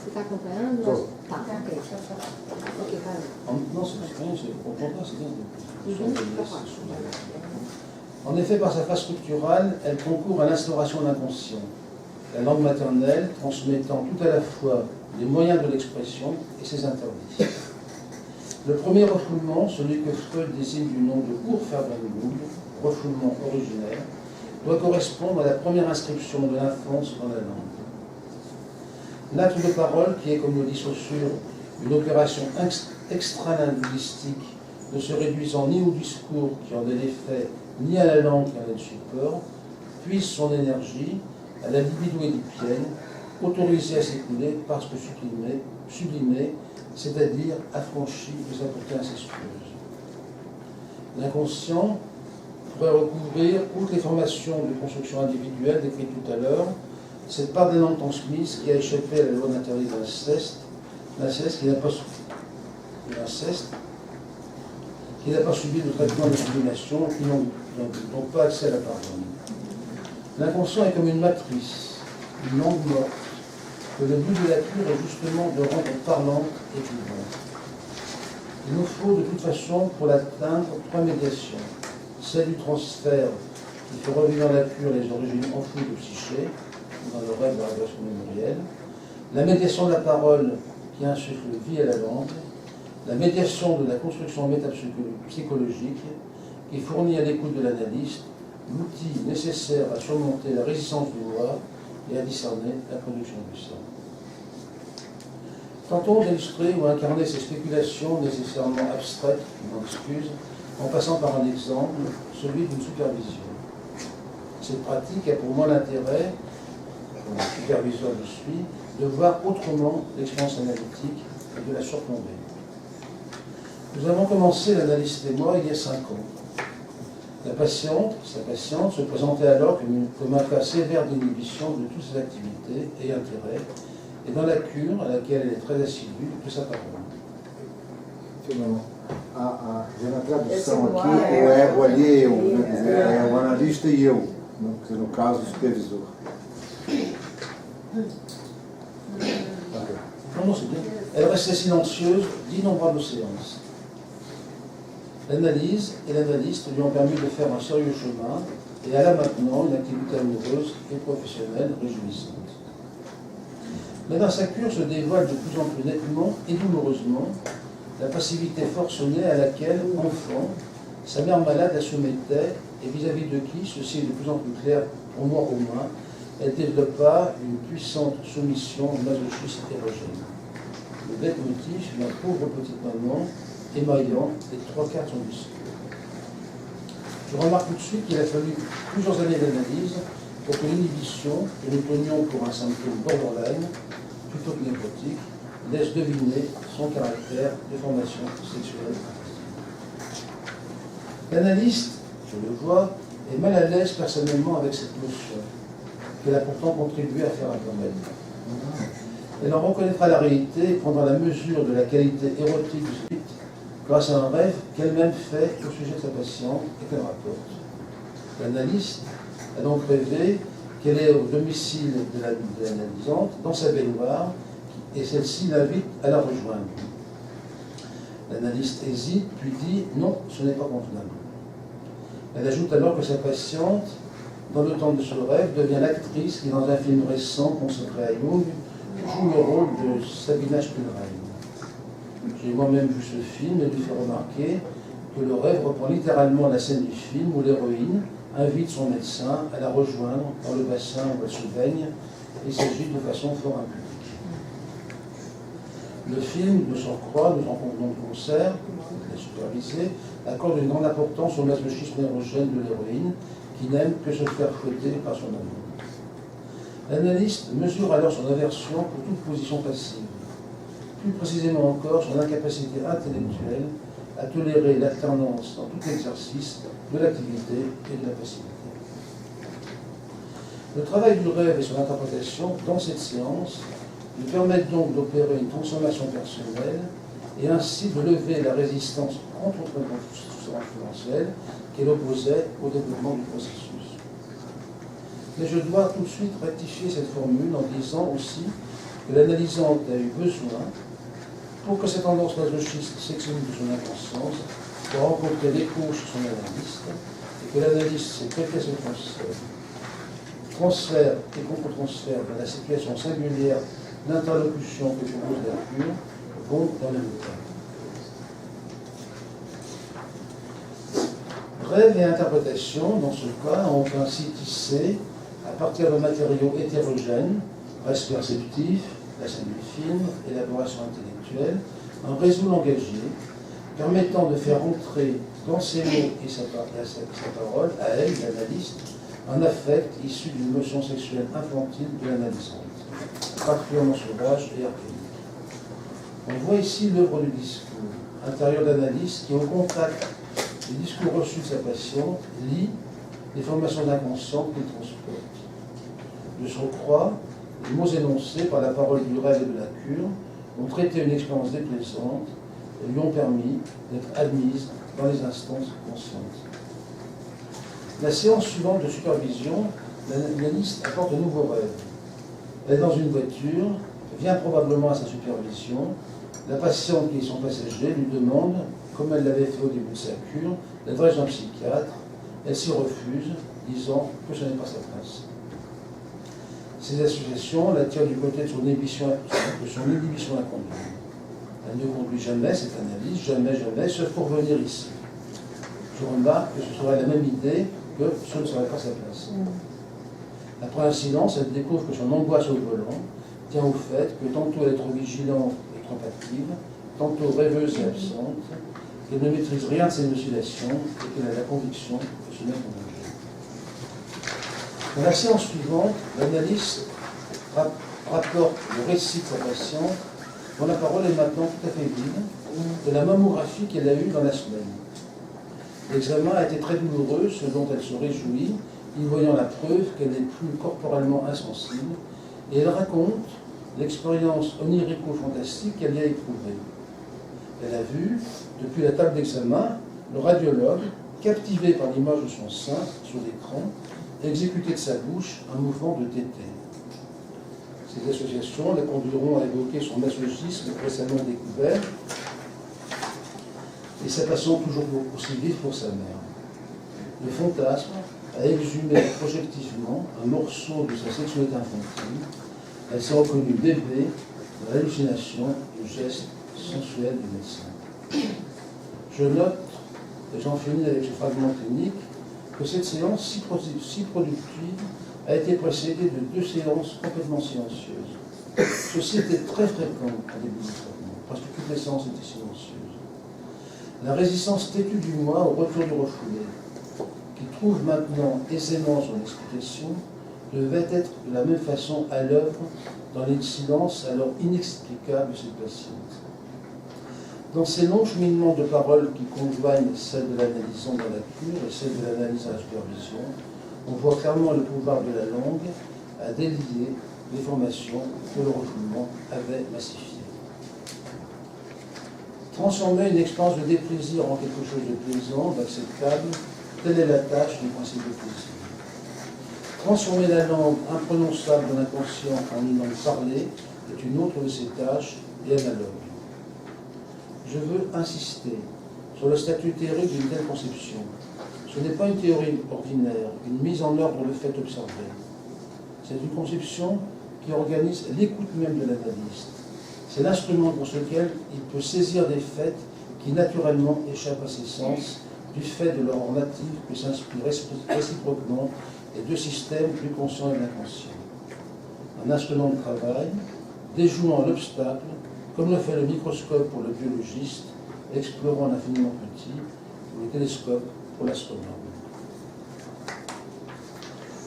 [SPEAKER 3] Você está acompanhando? Tá, ok. Ok, vai.
[SPEAKER 2] non, c'est rien, je comprends pas, c'est bien. En effet, par sa phase structurale, elle concourt à l'instauration d'inconscient, la langue maternelle transmettant tout à la fois les moyens de l'expression et ses interdits. Le premier refoulement, celui que Freud désigne du nom de Urverwandlung, refoulement originaire, doit correspondre à la première inscription de l'enfance dans la langue. L'acte de parole, qui est, comme le dit Saussure, une opération extra-linguistique, ne se réduisant ni au discours qui en est l'effet, ni à la langue qui en est le support, puise son énergie à la libido édipienne, autorisée à s'écouler parce que sublimée, c'est-à-dire affranchie de sa portée incestueuse. L'inconscient pourrait recouvrir, outre les formations de construction individuelle décrites tout à l'heure, cette part des langues transmises qui a échappé à la loi d'interdit de l'inceste, qui n'a pas subi de traitement de discrimination, qui n'ont pas accès à la parole. L'inconscient est comme une matrice, une langue morte, que le but de la cure est justement de rendre parlante et vivante. Il nous faut de toute façon, pour l'atteindre, trois médiations. Celle du transfert, qui fait revivre dans la cure les origines enfouies de psyché, dans le rêve de la révélation mémorielle, la médiation de la parole qui insuffle vie à la langue, la médiation de la construction métapsychologique qui fournit à l'écoute de l'analyste l'outil nécessaire à surmonter la résistance du moi et à discerner la production du sang. Tentons d'illustrer ou incarner ces spéculations nécessairement abstraites, je m'en excuse, en passant par un exemple, celui d'une supervision. Cette pratique a pour moi l'intérêt, comme superviseur je suis, de voir autrement l'expérience analytique et de la surplomber. Nous avons commencé l'analyse des moi il y a 5 ans. Sa patiente, se présentait alors comme un cas sévère d'inhibition de toutes ses activités et intérêts, et dans la cure, à laquelle elle est très assidue, de sa parole.
[SPEAKER 5] Já na tradução aqui, o ego ali é eu, né? É o analista e eu, no caso, o supervisor.
[SPEAKER 2] Non, c'est bien. Elle restait silencieuse d'innombrables séances. L'analyse et l'analyste lui ont permis de faire un sérieux chemin et elle a maintenant une activité amoureuse et professionnelle réjouissante. Mais dans sa cure se dévoile de plus en plus nettement et douloureusement la passivité forcenée à laquelle, enfant, sa mère malade la soumettait et vis-à-vis de qui, ceci est de plus en plus clair pour moi au moins, elle développa une puissante soumission masochiste érogène. le leitmotiv ma pauvre petite maman, émaillant les 3/4 de son discours. Je remarque tout de suite qu'il a fallu plusieurs années d'analyse pour que l'inhibition, que nous tenions pour un symptôme borderline, plutôt que névrotique, laisse deviner son caractère de formation sexuelle. L'analyste, je le vois, est mal à l'aise personnellement avec cette notion, qu'elle a pourtant contribué à faire apparaître. Elle en reconnaîtra la réalité et prendra la mesure de la qualité érotique du script grâce à un rêve qu'elle-même fait au sujet de sa patiente et qu'elle rapporte. L'analyste a donc rêvé qu'elle est au domicile de l'analysante, dans sa baignoire, et celle-ci l'invite à la rejoindre. L'analyste hésite, puis dit « Non, ce n'est pas convenable ». Elle ajoute alors que sa patiente, dans le temps de ce rêve, devient l'actrice qui, dans un film récent consacré à Jung, joue le rôle de Sabina Spielrein. J'ai moi-même vu ce film et lui fait remarquer que le rêve reprend littéralement la scène du film où l'héroïne invite son médecin à la rejoindre dans le bassin où elle se baigne. Il s'agit de façon fort impudique. Le film, de surcroît, nous en convenons de concert, il est supervisé, accorde une grande importance au masochisme érogène de l'héroïne qui n'aime que se faire fouetter par son amour. L'analyste mesure alors son aversion pour toute position passive, plus précisément encore son incapacité intellectuelle à tolérer l'alternance dans tout exercice de l'activité et de la passivité. Le travail du rêve et son interprétation dans cette séance lui permettent donc d'opérer une transformation personnelle et ainsi de lever la résistance contre-influentielle qu'elle opposait au développement du processus. Mais je dois tout de suite rectifier cette formule en disant aussi que l'analysante a eu besoin, pour que cette tendance masochiste s'exprime de son inconscience, de rencontrer l'écho chez son analyste, et que l'analyste s'est prêté à ce transfert. Transfert et contre-transfert dans la situation singulière d'interlocution que propose la cure vont dans le même temps. Rêve et interprétation, dans ce cas, ont ainsi tissé, à partir de matériaux hétérogènes, reste perceptif, la scène du film, élaboration intellectuelle, un réseau langagier permettant de faire entrer dans ses mots et sa parole, à elle, l'analyste, un affect issu d'une notion sexuelle infantile de l'analysante, particulièrement sauvage et archaïque. On voit ici l'œuvre du discours intérieur d'analyste qui, au contact des discours reçus de sa patiente, lit les formations d'inconscient qu'il transporte. De surcroît, les mots énoncés par la parole du rêve et de la cure ont traité une expérience déplaisante et lui ont permis d'être admise dans les instances conscientes. La séance suivante de supervision, l'analyste apporte un nouveau rêve. Elle est dans une voiture, vient probablement à sa supervision. La patiente qui est son passager lui demande, comme elle l'avait fait au début de sa cure, l'adresse d'un psychiatre. Elle s'y refuse, disant que ce n'est pas sa place. Ces associations la tirent du côté de son inhibition à conduire. Elle ne conduit jamais cette analyse, jamais, sauf pour venir ici. Je remarque que ce serait la même idée que ce ne serait pas sa place. Après un silence, elle découvre que son angoisse au volant tient au fait que tantôt elle est trop vigilante et trop active, tantôt rêveuse et absente, qu'elle ne maîtrise rien de ses oscillations et qu'elle a la conviction de se mettre en danger. Dans la séance suivante, l'analyste rapporte le récit de sa patiente, dont la parole est maintenant tout à fait vide, de la mammographie qu'elle a eue dans la semaine. L'examen a été très douloureux, ce dont elle se réjouit, y voyant la preuve qu'elle n'est plus corporellement insensible, et elle raconte l'expérience onirico-fantastique qu'elle y a éprouvée. Elle a vu, depuis la table d'examen, le radiologue, captivé par l'image de son sein sur l'écran, exécuter de sa bouche un mouvement de tété. Ces associations la conduiront à évoquer son masochisme récemment découvert et sa passion toujours aussi vive pour sa mère. Le fantasme a exhumé projectivement un morceau de sa sexualité infantile. Elle s'est reconnue bébé dans l'hallucination du geste sensuel du médecin. Je note, et j'en finis avec ce fragment clinique, que cette séance si productive a a été précédée de 2 séances complètement silencieuses. Ceci était très fréquent au début du traitement, parce que toutes les séances étaient silencieuses. La résistance têtue du moi au retour du refoulé, qui trouve maintenant aisément son explication, devait être de la même façon à l'œuvre dans les silences alors inexplicables de cette patiente. Dans ces longs cheminements de paroles qui conjoignent celle de l'analysant dans la cure et celle de l'analyse à la supervision, on voit clairement le pouvoir de la langue à délier les formations que le refoulement avait massifiées. Transformer une expérience de déplaisir en quelque chose de plaisant, d'acceptable, telle est la tâche du principe de plaisir. Transformer la langue imprononçable de l'inconscient en une langue parlée est une autre de ces tâches et analogue. Je veux insister sur le statut théorique d'une telle conception. Ce n'est pas une théorie ordinaire, une mise en ordre de faits observés. C'est une conception qui organise l'écoute même de l'analyste. C'est l'instrument pour lequel il peut saisir des faits qui naturellement échappent à ses sens, du fait de leur native que s'inspirent réciproquement les 2 systèmes, du conscient et de l'inconscient. Un instrument de travail, déjouant l'obstacle, comme le fait le microscope pour le biologiste, explorant l'infiniment petit, ou le télescope pour l'astronome.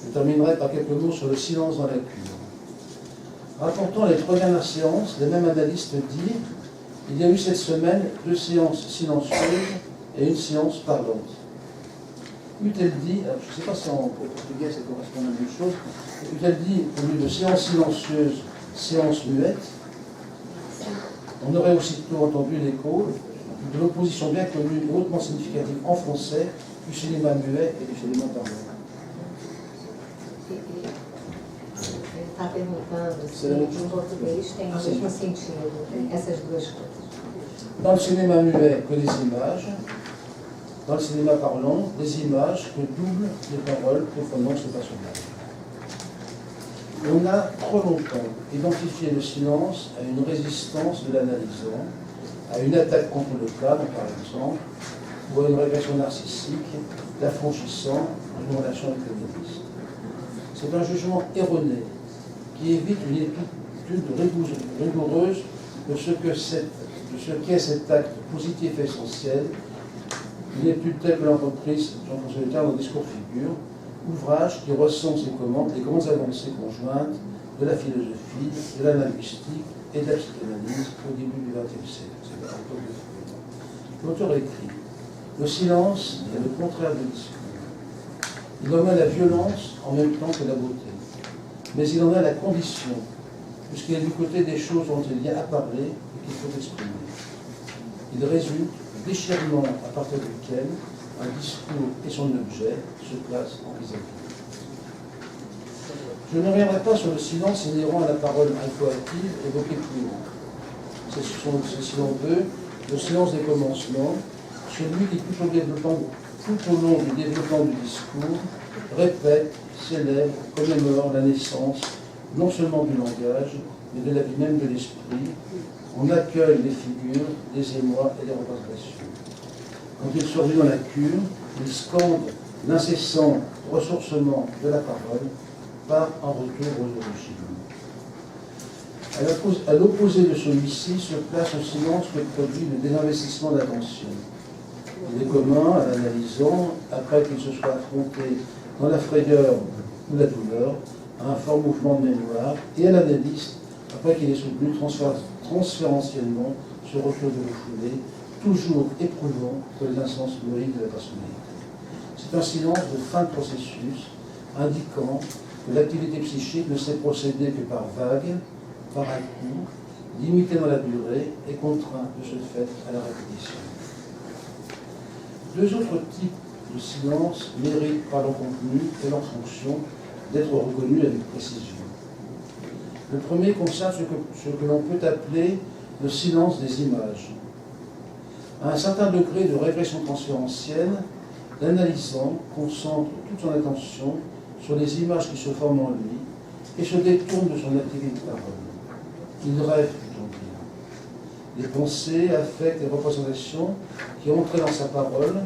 [SPEAKER 2] Je terminerai par quelques mots sur le silence dans la cure. Rapportant les 3 dernières séances, les mêmes analystes disent il y a eu cette semaine 2 séances silencieuses et une séance parlante. Eut-elle dit, alors je ne sais pas si en portugais ça correspond à la même chose, eut-elle dit au lieu de séance silencieuse, séance muette, on aurait aussitôt entendu l'écho de l'opposition bien connue et hautement significative en français du cinéma muet et du cinéma parlant.
[SPEAKER 3] Ele está perguntando se em português tem o mesmo sentido, essas 2 coisas.
[SPEAKER 2] Dans le cinéma muet, que des images. Dans le cinéma parlant, des images que doublent les paroles que prononcent les personnages. On a trop longtemps identifié le silence à une résistance de l'analysant, à une attaque contre le cadre, par exemple, ou à une régression narcissique d'affranchissant d'une relation avec l'analyste. C'est un jugement erroné qui évite une étude rigoureuse de ce qu'est cet acte positif et essentiel, une étude telle que l'entreprise Jean-François Letard dans Discours Figure, ouvrage qui recense et commente les grandes avancées conjointes de la philosophie, de la linguistique et de la psychanalyse au début du XXe siècle. C'est l'époque de Freud. L'auteur écrit « Le silence est le contraire du discours. Il en a la violence en même temps que la beauté. Mais il en a la condition, puisqu'il est du côté des choses dont il y a à parler et qu'il faut exprimer. Il résulte du déchirement à partir duquel un discours et son objet se placent en vis-à-vis. Je ne reviendrai pas sur le silence inhérent à la parole incoative évoquée plus haut. C'est si l'on veut le silence des commencements, celui qui tout au long du développement du discours répète, célèbre, commémore la naissance non seulement du langage, mais de la vie même de l'esprit. On accueille les figures, les émois et les représentations. Quand il survit dans la cure, il scande l'incessant ressourcement de la parole par un retour aux origines. À l'opposé de celui-ci se place un silence que produit le désinvestissement d'attention. Il est commun à l'analysant, après qu'il se soit affronté dans la frayeur ou la douleur, à un fort mouvement de mémoire, et à l'analyste, après qu'il ait soutenu transférentiellement ce retour de refoulé, toujours éprouvant pour les instances loïques de la personnalité. C'est un silence de fin de processus, indiquant que l'activité psychique ne sait procéder que par vagues, par un coup, limité dans la durée et contraint de ce fait à la répétition. 2 autres types de silence méritent par leur contenu et leur fonction d'être reconnus avec précision. Le premier concerne ce que l'on peut appeler le silence des images. À un certain degré de régression transférentielle, l'analysant concentre toute son attention sur les images qui se forment en lui et se détourne de son activité de parole. Il rêve, peut-on dire. Les pensées, affects et représentations qui entraient dans sa parole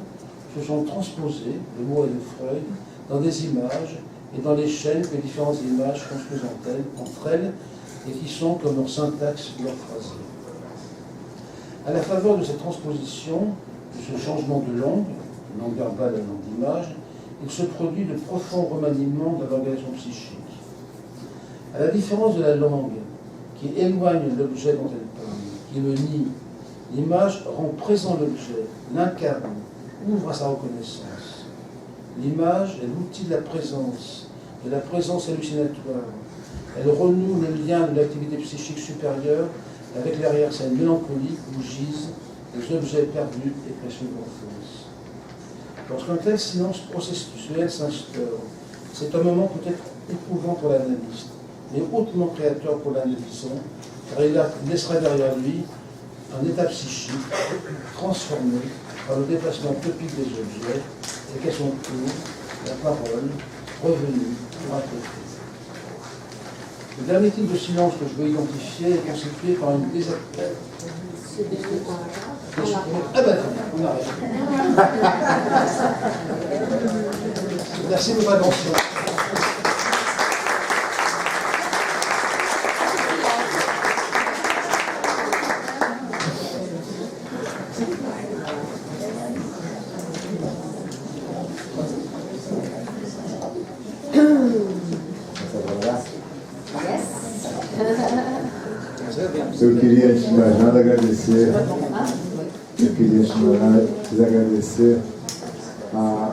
[SPEAKER 2] se sont transposées, le mot est de Freud, dans des images et dans les chaînes que les différentes images construisent entre elles et qui sont comme leur syntaxe ou leur phrasé. À la faveur de cette transposition, de ce changement de langue verbale à langue d'image, il se produit de profonds remaniements de l'organisation psychique. À la différence de la langue, qui éloigne l'objet dont elle parle, qui le nie, l'image rend présent l'objet, l'incarne, ouvre à sa reconnaissance. L'image est l'outil de la présence hallucinatoire. Elle renoue le lien de l'activité psychique supérieure avec l'arrière-scène mélancolique où gisent les objets perdus et précieux d'enfance. Lorsqu'un tel silence processuel s'instaure, c'est un moment peut-être éprouvant pour l'analyste, mais hautement créateur pour l'analysant, car il laissera derrière lui un état psychique transformé par le déplacement topique des objets et qu'à son tour, la parole revenue pour un traité. Le dernier type de silence que je veux identifier est constitué par une Ah ben on arrête. Merci de votre attention.
[SPEAKER 1] Eu queria, antes de mais nada, agradecer. Eu queria, antes de mais nada, agradecer ao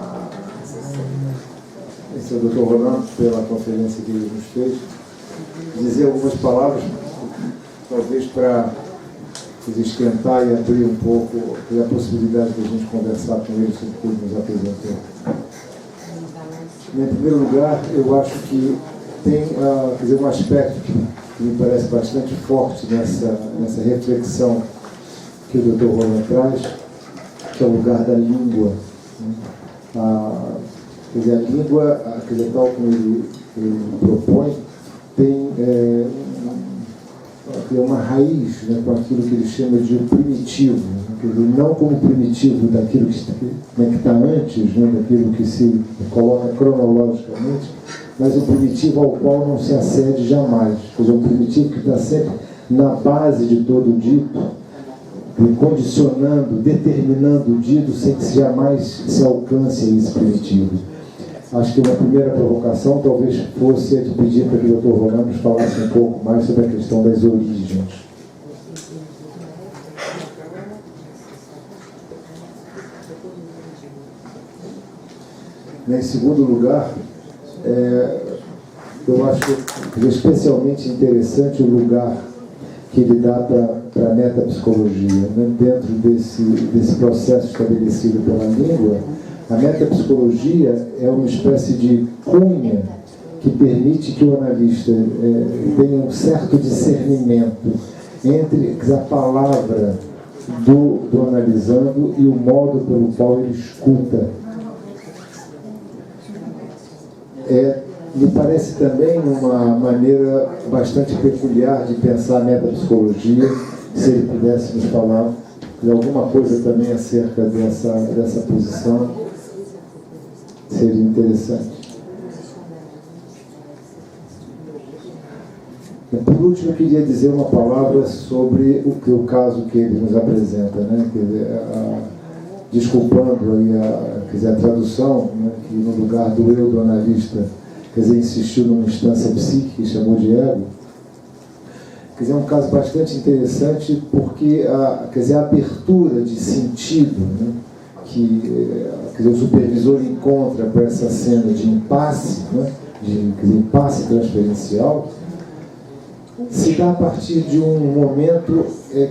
[SPEAKER 1] Dr. Rolando pela conferência que ele nos fez. Dizer algumas palavras, talvez para esquentar e abrir um pouco a possibilidade de a gente conversar com ele sobre o que ele nos apresentou. Em primeiro lugar, eu acho que tem um aspecto que me parece bastante forte nessa reflexão que o Dr. Rolando traz, que é o lugar da língua. Quer dizer, a língua, tal como ele propõe, tem uma raiz, né, com aquilo que ele chama de primitivo, né, quer dizer, não como primitivo daquilo que está antes, né, daquilo que se coloca cronologicamente, mas o primitivo ao qual não se acede jamais. Quer dizer, um primitivo que está sempre na base de todo o dito, condicionando, determinando o dito sem que jamais se alcance esse primitivo. Acho que uma primeira provocação talvez fosse a de pedir para que o Dr. Rolando nos falasse um pouco mais sobre a questão das origens. Em segundo lugar, eu acho especialmente interessante o lugar que ele dá para a metapsicologia, né? Dentro desse processo estabelecido pela língua. A metapsicologia é uma espécie de cunha que permite que o analista tenha um certo discernimento entre a palavra do analisando e o modo pelo qual ele escuta. Me parece também uma maneira bastante peculiar de pensar a metapsicologia, se ele pudesse nos falar de alguma coisa também acerca dessa posição. Seria interessante. Por último, eu queria dizer uma palavra sobre o caso que ele nos apresenta, né? Desculpando aí a tradução, né? Que no lugar do eu do analista, insistiu numa instância psíquica e chamou de ego. É um caso bastante interessante porque a abertura de sentido, né? Que o supervisor encontra para essa cena de impasse, né, de impasse transferencial, se dá a partir de um momento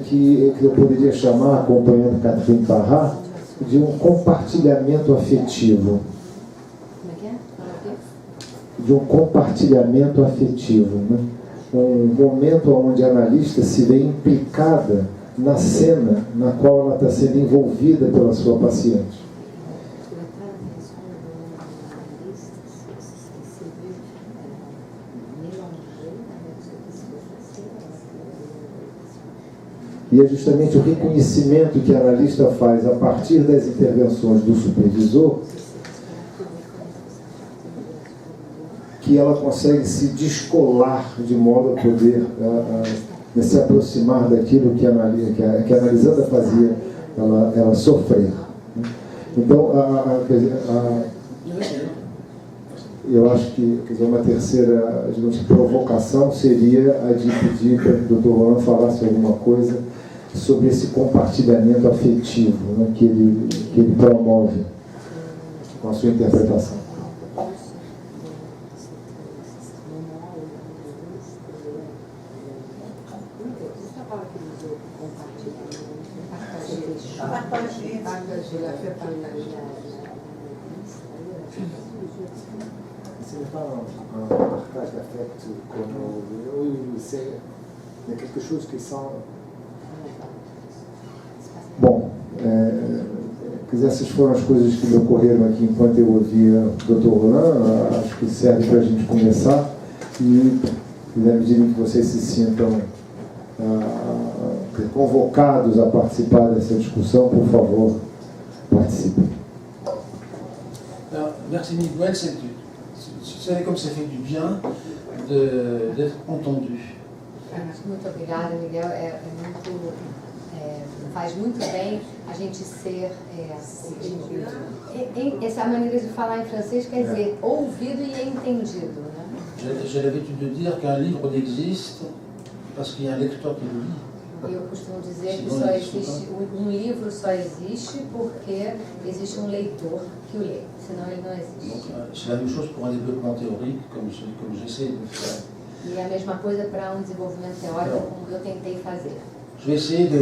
[SPEAKER 1] que eu poderia chamar, acompanhando Catherine Parra, de um compartilhamento afetivo. De um compartilhamento afetivo. Né? Um momento onde a analista se vê implicada na cena na qual ela está sendo envolvida pela sua paciente. E é justamente o reconhecimento que a analista faz a partir das intervenções do supervisor que ela consegue se descolar de modo a poder se aproximar daquilo que a Analisanda fazia ela sofrer. Então, eu acho que uma terceira, digamos, provocação seria a de pedir para que o Dr. Roland falasse alguma coisa sobre esse compartilhamento afetivo, né, que ele promove com a sua interpretação. Ce n'est pas un partage d'affect comme il y a quelque chose qui sent. Bom, essas foram as coisas que me ocorreram aqui enquanto eu ouvia o Dr. Roland. Acho que serve para a gente começar e, na medida em que vocês se sintam convocados a participar dessa discussão, por favor, participem.
[SPEAKER 2] Merci Miguel, vous savez comme ça fait du bien d'être entendu.
[SPEAKER 3] Muito obrigada, Miguel. Faz muito bem a gente ser essa maneira de falar em francês quer dizer ouvido e entendido, né?
[SPEAKER 2] J'ai l'habitude de dire qu'un livre n'existe parce qu'il y a un lecteur qui le lit.
[SPEAKER 3] Eu costumo dizer que só existe livro só existe porque existe leitor que o lê, senão ele não existe.
[SPEAKER 2] C'est la même chose pour un développement théorique comme j'essaie de faire.
[SPEAKER 3] E é a mesma coisa para desenvolvimento teórico como eu tentei fazer.
[SPEAKER 2] Je vais essayer de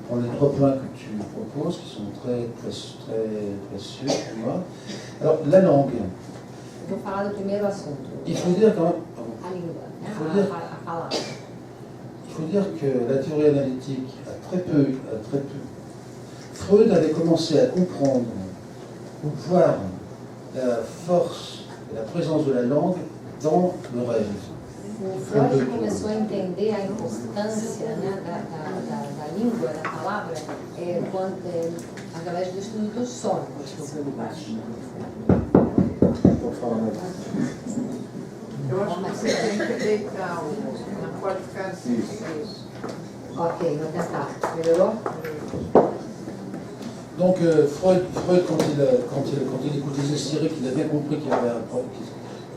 [SPEAKER 2] prendre les 3 points que tu proposes, qui sont très précieux pour moi. Alors, la langue.
[SPEAKER 3] Eu vou falar do primeiro assunto.
[SPEAKER 2] Il faut dire quand même.
[SPEAKER 3] A língua, né? A palavra.
[SPEAKER 2] Il faut dire que la théorie analytique a très peu. Freud avait commencé à comprendre ou voir la force et la présence de la langue dans le rêve.
[SPEAKER 3] O Freud começou a entender a importância, né, da língua, da palavra, através do estudo dos sonhos.
[SPEAKER 4] Eu acho que você tem que deitar na qualificação.
[SPEAKER 3] Ok, vou tentar. Melhorou?
[SPEAKER 2] Donc Freud quand il écoutait les hystériques, il a bien compris qu'il y avait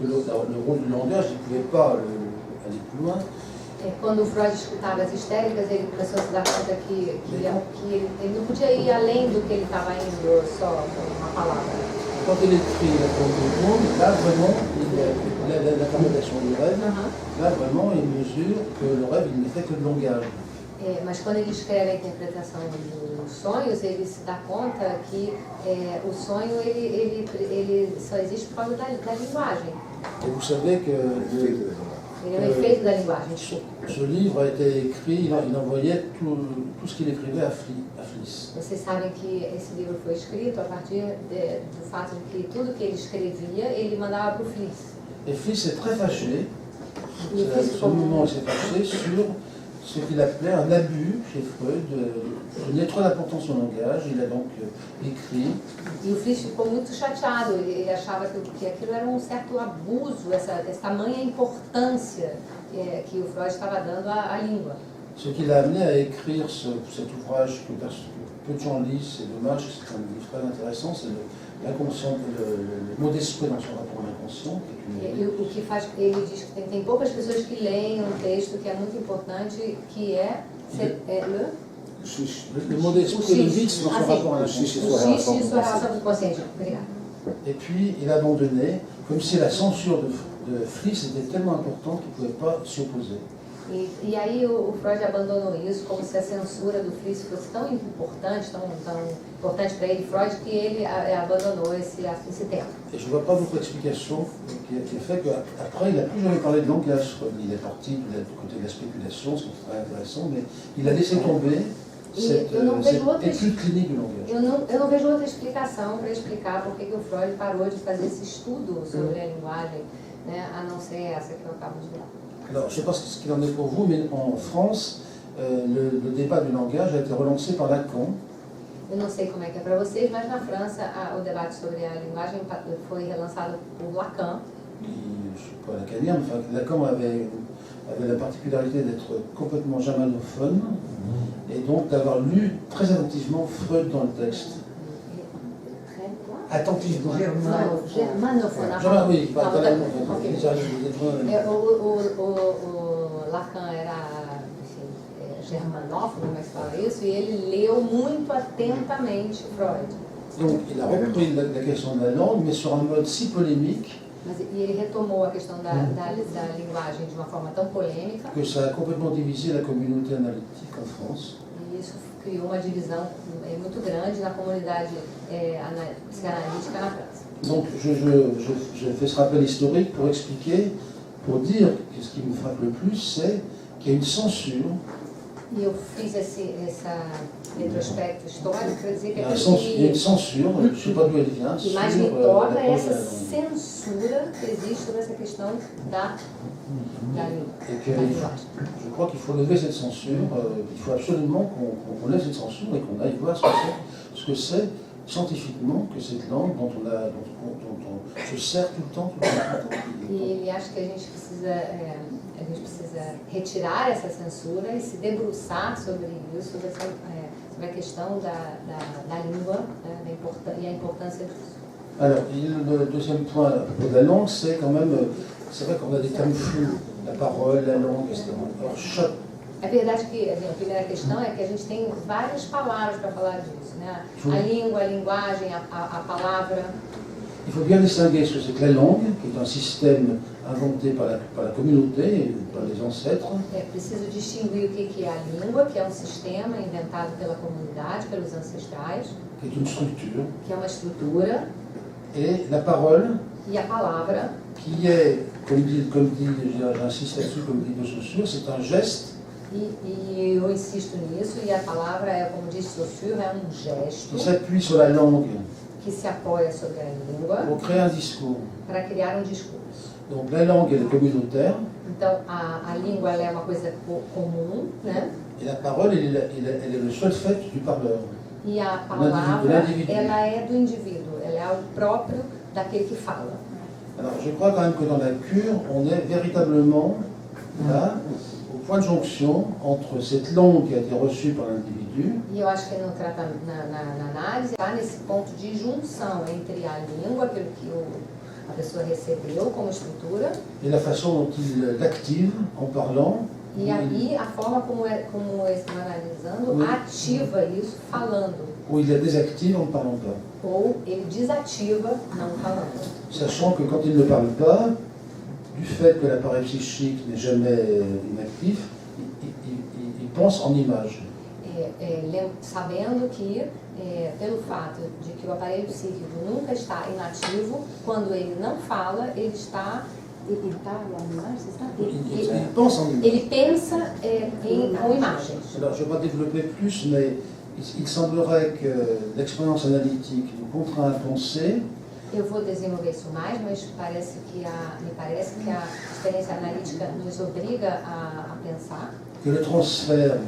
[SPEAKER 2] que le rôle du langage, il ne pouvait pas aller plus loin.
[SPEAKER 3] Quando o Freud escutava as histéricas, ele começou a se dar conta que ele não podia ir além do que ele estava indo só com uma palavra.
[SPEAKER 2] Quand il écrit la forme du monde, là vraiment, l'interprétation du rêve, là vraiment il mesure que le rêve il n'est fait que de langage.
[SPEAKER 3] Mas quando ele escreve a interpretação dos sonhos, ele se dá conta que o sonho ele só existe por causa da linguagem.
[SPEAKER 2] Et vous savez que
[SPEAKER 3] ele é um efeito da linguagem.
[SPEAKER 2] Ce livre a été écrit, il envoyait tout ce qu'il écrivait à Fliss.
[SPEAKER 3] Vocês sabem que esse livro foi escrito a partir do fato de que tudo que ele escrevia, ele mandava para o Fliss.
[SPEAKER 2] Et Fliss est très fâché, ce moment il s'est fâché sur ce qu'il appelait un abus chez Freud, de donner trop d'importance au langage. Il a donc écrit.
[SPEAKER 3] E o Fliss ficou muito chateado, ele achava que aquilo era um certo abuso, essa tamanha importância que o Freud estava dando à língua.
[SPEAKER 2] Ce qui l'a amené à écrire cet ouvrage que peu de gens lisent, c'est dommage, c'est un livre très intéressant, c'est l'inconscient, le mot d'esprit dans son rapport à l'inconscient.
[SPEAKER 3] O que faz, ele diz que tem poucas pessoas que leem um texto que é muito importante, que
[SPEAKER 2] le mot d'esprit, le vide dans son rapport à l'inconscient.
[SPEAKER 3] O xixi e sua relação com o consciente. Obrigada.
[SPEAKER 2] Et puis il a abandonné, comme si la censure de Fliss était tellement importante qu'il ne pouvait pas s'y opposer.
[SPEAKER 3] E aí o Freud abandonou isso como se a censura do Fliss fosse tão importante para ele, Freud, que ele abandonou esse tema.
[SPEAKER 2] Et je ne vois pas d'autre explication qui est fait qu'après il n'a plus jamais parlé de langage. Il est parti du côté de la spéculation, ce qui est très intéressant, mais il a laissé tomber cette étude clinique du langage.
[SPEAKER 3] Eu não vejo outra explicação para explicar por que o Freud parou de fazer esse estudo sobre a linguagem, né, a não ser essa que eu acabo de falar.
[SPEAKER 2] Alors, je ne sais pas ce qu'il en est pour vous, mais en France, le débat du langage a été relancé par Lacan.
[SPEAKER 3] Eu não sei como é que é para vocês, mas na França o debate sobre a linguagem foi relançado por Lacan.
[SPEAKER 2] qui, je ne suis pas lacanien, enfin, Lacan avait la particularité d'être complètement germanophone et donc d'avoir lu très attentivement Freud dans le texte. Attentivement.
[SPEAKER 3] Germanophone.
[SPEAKER 2] Oui,
[SPEAKER 3] O Lacan era, enfim, germanófono, como é que fala isso, e ele leu muito atentamente Freud.
[SPEAKER 2] Donc il a repris la question de la langue, mais sur un mode si polémique
[SPEAKER 3] E ele retomou a questão da linguagem de uma forma tão polêmica.
[SPEAKER 2] que ça a complètement divisé la communauté analytique en France.
[SPEAKER 3] E isso criou uma divisão muito grande na comunidade psicanalítica na França.
[SPEAKER 2] Donc je fais ce rappel historique pour expliquer, pour dire que ce qui me frappe le plus, c'est qu'il y a une censure.
[SPEAKER 3] E eu fiz esse retrospecto histórico para dizer que
[SPEAKER 2] Il y a une censure, je ne sais pas d'où elle vient,
[SPEAKER 3] que
[SPEAKER 2] sur
[SPEAKER 3] mais me toca
[SPEAKER 2] la
[SPEAKER 3] essa
[SPEAKER 2] langue.
[SPEAKER 3] censura que existe sobre essa questão da
[SPEAKER 2] Et que
[SPEAKER 3] linguagem.
[SPEAKER 2] je crois qu'il faut lever cette censure, il faut absolument qu'on lève cette censure et qu'on aille voir ce que c'est scientifiquement que cette langue dont on se sert tout le temps.
[SPEAKER 3] E ele acha que a gente precisa retirar essa censura e se debruçar sobre isso, sobre a questão da língua, né, e a importância disso.
[SPEAKER 2] Alors, le deuxième point à propos de la langue, c'est quand même, c'est vrai qu'on a des termes flous, la parole, la langue, etc. Alors,
[SPEAKER 3] É verdade que a primeira questão é que a gente tem várias palavras para falar disso, né? A língua, a linguagem, a palavra.
[SPEAKER 2] Il faut bien distinguer ce que c'est que la langue, qui est un système inventé par la communauté, par les ancêtres.
[SPEAKER 3] É preciso distinguir o que é a língua, que é um sistema inventado pela comunidade, pelos ancestrais.
[SPEAKER 2] Qui est une structure.
[SPEAKER 3] Que é uma estrutura.
[SPEAKER 2] Et la parole.
[SPEAKER 3] E a palavra.
[SPEAKER 2] Qui est, comme dit, j'insiste là-dessus, comme dit de Saussure, c'est un geste.
[SPEAKER 3] E eu insisto nisso, e a palavra é, como diz Saussure, é um gesto.
[SPEAKER 2] Qui s'appuie sur la langue.
[SPEAKER 3] Que se apoia sobre a língua.
[SPEAKER 2] Pour créer un discours.
[SPEAKER 3] Para criar um discurso.
[SPEAKER 2] Donc la langue elle est communautaire.
[SPEAKER 3] Então a língua ela é uma coisa comum, né?
[SPEAKER 2] Et la parole elle est le seul fait du parleur.
[SPEAKER 3] E a palavra ela é do indivíduo, ela é algo próprio daquele que fala.
[SPEAKER 2] Alors je crois quand même que dans la cure on est véritablement là au point de jonction entre cette langue qui a été reçue par l'individu.
[SPEAKER 3] E eu acho que na análise está nesse ponto de junção entre a língua, aquilo que a pessoa recebeu como estrutura,
[SPEAKER 2] et la façon dont il l'active en parlant.
[SPEAKER 3] E aí a forma como analisando ativa isso falando.
[SPEAKER 2] Ou il la désactive en ne parlant pas.
[SPEAKER 3] Ou ele desativa não falando.
[SPEAKER 2] Sachant que quand il ne parle pas, du fait que l'appareil psychique n'est jamais inactif, il pense en images.
[SPEAKER 3] Sabendo que, pelo fato de que o aparelho psíquico nunca está inativo, quando ele não fala, ele está... Ele pensa com imagens.
[SPEAKER 2] Alors, je ne vais pas développer plus, mais il semblerait que l'expérience analytique nous contraint à penser.
[SPEAKER 3] Eu vou desenvolver isso mais, mas me parece que a experiência analítica nos obriga a pensar
[SPEAKER 2] que le transfert,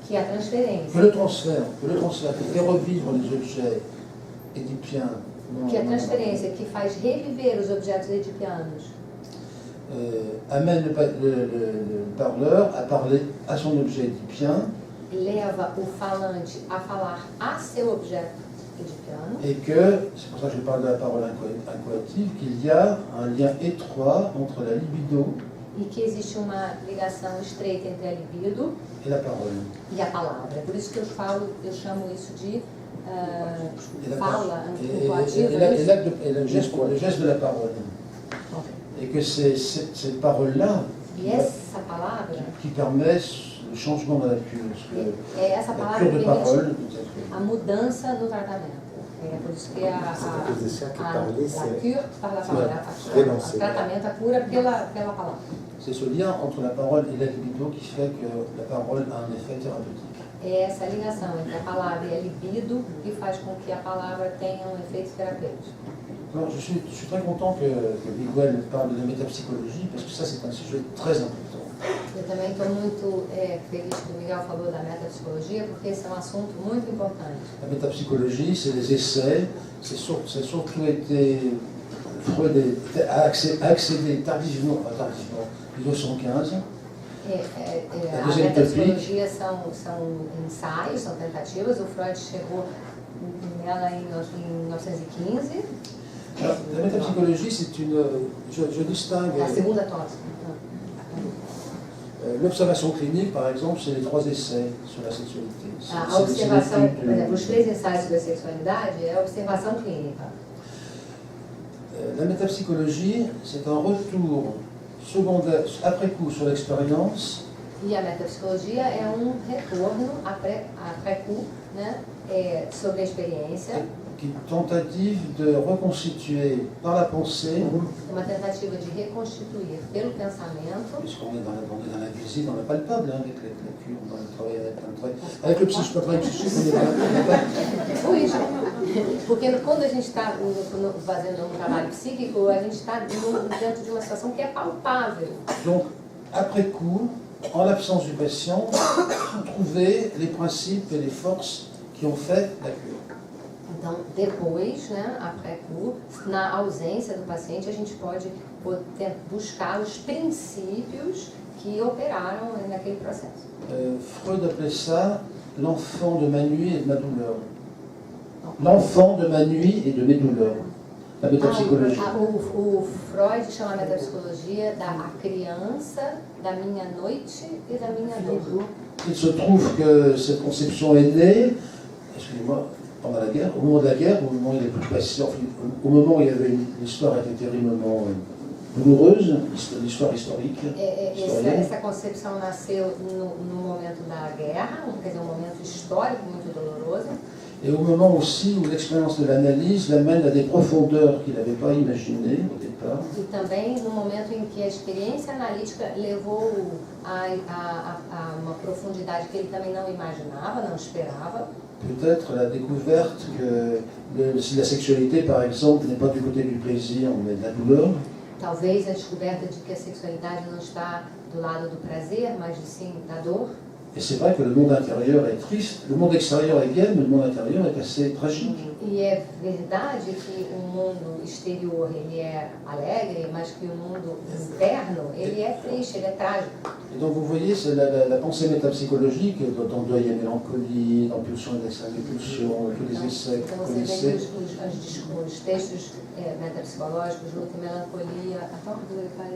[SPEAKER 3] que a transferência,
[SPEAKER 2] que le transfert qui fait revivre les objets édipiens,
[SPEAKER 3] que a transferência que faz reviver os objetos edipianos
[SPEAKER 2] amène le parleur à parler à son objet édipien,
[SPEAKER 3] leva o falante a falar a seu objeto edipiano,
[SPEAKER 2] et que, c'est pour ça que je parle de la parole incoative, qu'il y a un lien étroit entre la libido
[SPEAKER 3] e que existe uma ligação estreita entre a libido
[SPEAKER 2] et la parole.
[SPEAKER 3] E a palavra. Por isso que eu chamo isso de fala incoativa.
[SPEAKER 2] Et le geste de la parole. Et que c'est cette parole-là qui permet le changement de la cure.
[SPEAKER 3] É essa palavra que permite a mudança no tratamento. É por isso que a cure par la parole, o tratamento, a cura pela palavra.
[SPEAKER 2] C'est ce lien entre la parole et la libido qui fait que la parole a un effet thérapeutique.
[SPEAKER 3] É essa ligação entre a palavra e a libido que faz com que a palavra tenha um efeito terapêutico.
[SPEAKER 2] Alors, je suis très content que Miguel parle de la métapsychologie, parce que ça, c'est un sujet très important.
[SPEAKER 3] Eu também estou muito feliz que o Miguel falou da metapsicologia, porque esse é um assunto muito importante.
[SPEAKER 2] La métapsychologie, c'est des essais, c'est surtout été Freud a accédé tardivement, em 1915.
[SPEAKER 3] A metapsicologia são ensaios, são tentativas. O Freud chegou nela em 1915.
[SPEAKER 2] Alors, la métapsychologie, c'est une. Je distingue.
[SPEAKER 3] A segunda tosse.
[SPEAKER 2] L'observation clinique, par exemple, c'est les 3 essais sur la sexualité.
[SPEAKER 3] A observação, por exemplo, os 3 ensaios sobre a sexualidade é a observação clínica.
[SPEAKER 2] La métapsychologie, c'est un retour secondaire, après coup, sur l'expérience.
[SPEAKER 3] E a metapsicologia é retorno après-coup, né, sobre a experiência.
[SPEAKER 2] Une tentative de reconstituer par la pensée.
[SPEAKER 3] Uma tentativa de reconstituir pelo pensamento.
[SPEAKER 2] Puisqu'on est dans la visite, dans le palpable, hein, avec la cure, dans le travail avec le psychique,
[SPEAKER 3] Porque quando a gente está fazendo um trabalho psíquico, a gente está dentro de uma situação que é palpável.
[SPEAKER 2] Donc, après coup, en l'absence du patient, trouver les principes et les forces qui ont fait la cure.
[SPEAKER 3] Então, depois, né, après-coup, na ausência do paciente, a gente pode buscar os princípios que operaram naquele processo.
[SPEAKER 2] Freud appelait ça l'enfant de ma nuit et de ma douleur. L'enfant de ma nuit et de mes douleurs. La métapsychologie.
[SPEAKER 3] O Freud chama a metapsicologia da criança da minha noite e da minha dor.
[SPEAKER 2] Il se trouve que cette conception est née, excusez-moi, pendant la guerre, au moment de la guerre, au moment où il est plus patient, au moment où l'histoire était terriblement douloureuse, l'histoire historique.
[SPEAKER 3] Essa concepção nasceu no momento da guerra, quer dizer, um momento histórico muito doloroso.
[SPEAKER 2] Et au moment aussi où l'expérience de l'analyse l'amène à des profondeurs qu'il n'avait pas imaginées au départ.
[SPEAKER 3] E também no momento em que a experiência analítica levou a uma profundidade que ele também não imaginava, não esperava.
[SPEAKER 2] Peut-être la découverte que la sexualité, par exemple, n'est pas du côté du plaisir, mais de la douleur.
[SPEAKER 3] Talvez a descoberta de que a sexualidade não está do lado do prazer, mas sim da dor.
[SPEAKER 2] Et c'est vrai que le monde intérieur est triste, le monde extérieur est gai, mais le monde intérieur est assez tragique.
[SPEAKER 3] E é verdade que o mundo exterior ele é alegre, mas que o mundo interno ele é triste, ele é trágico.
[SPEAKER 2] Et donc vous voyez, c'est la pensée métapsychologique, dans Deuil et Mélancolie, dans Pulsion et Expulsion, tous les essais que vous connaissez.
[SPEAKER 3] Os textos metapsicológicos, luta e melancolia, a forma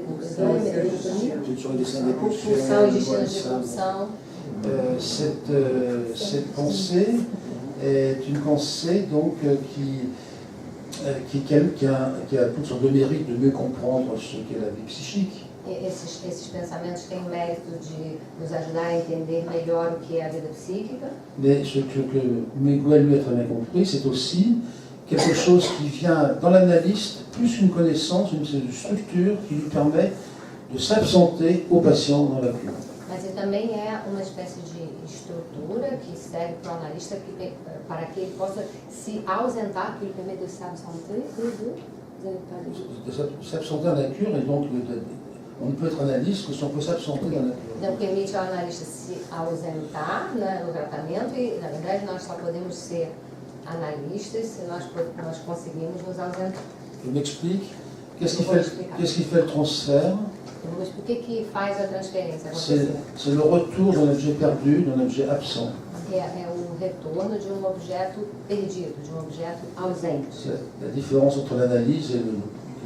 [SPEAKER 2] Pulsion et Dessin des
[SPEAKER 3] Pulsão e destinos de pulsão.
[SPEAKER 2] Cette pensée est une pensée donc, qui a toutes sortes de mérites de mieux comprendre ce qu'est la vie psychique.
[SPEAKER 3] Esses pensamentos têm o mérito de nos ajudar a entender melhor o que é a vida psíquica.
[SPEAKER 2] Mais ce que Miguel lui a très bien compris, c'est aussi quelque chose qui vient dans l'analyste, plus une connaissance, une structure qui lui permet de s'absenter au patient dans la cure.
[SPEAKER 3] Mas também é uma espécie de estrutura que serve para o analista para que ele possa se ausentar, que ele permite de s'absenter.
[SPEAKER 2] De s'absenter dans la cure, et donc on ne peut être analyste que si on peut s'absenter dans la cure.
[SPEAKER 3] Então permite ao analista se ausentar, né, no tratamento e, na verdade, nós só podemos ser analistas se nós conseguimos nos ausentar.
[SPEAKER 2] Je m'explique. Qu'est-ce qui fait le transfert?
[SPEAKER 3] O que faz a transferência
[SPEAKER 2] C'est
[SPEAKER 3] acontecer?
[SPEAKER 2] le retour d'un objet perdu, d'un objet absent.
[SPEAKER 3] É o retorno de um objeto perdido, de um objeto ausente.
[SPEAKER 2] C'est la différence entre l'analyse et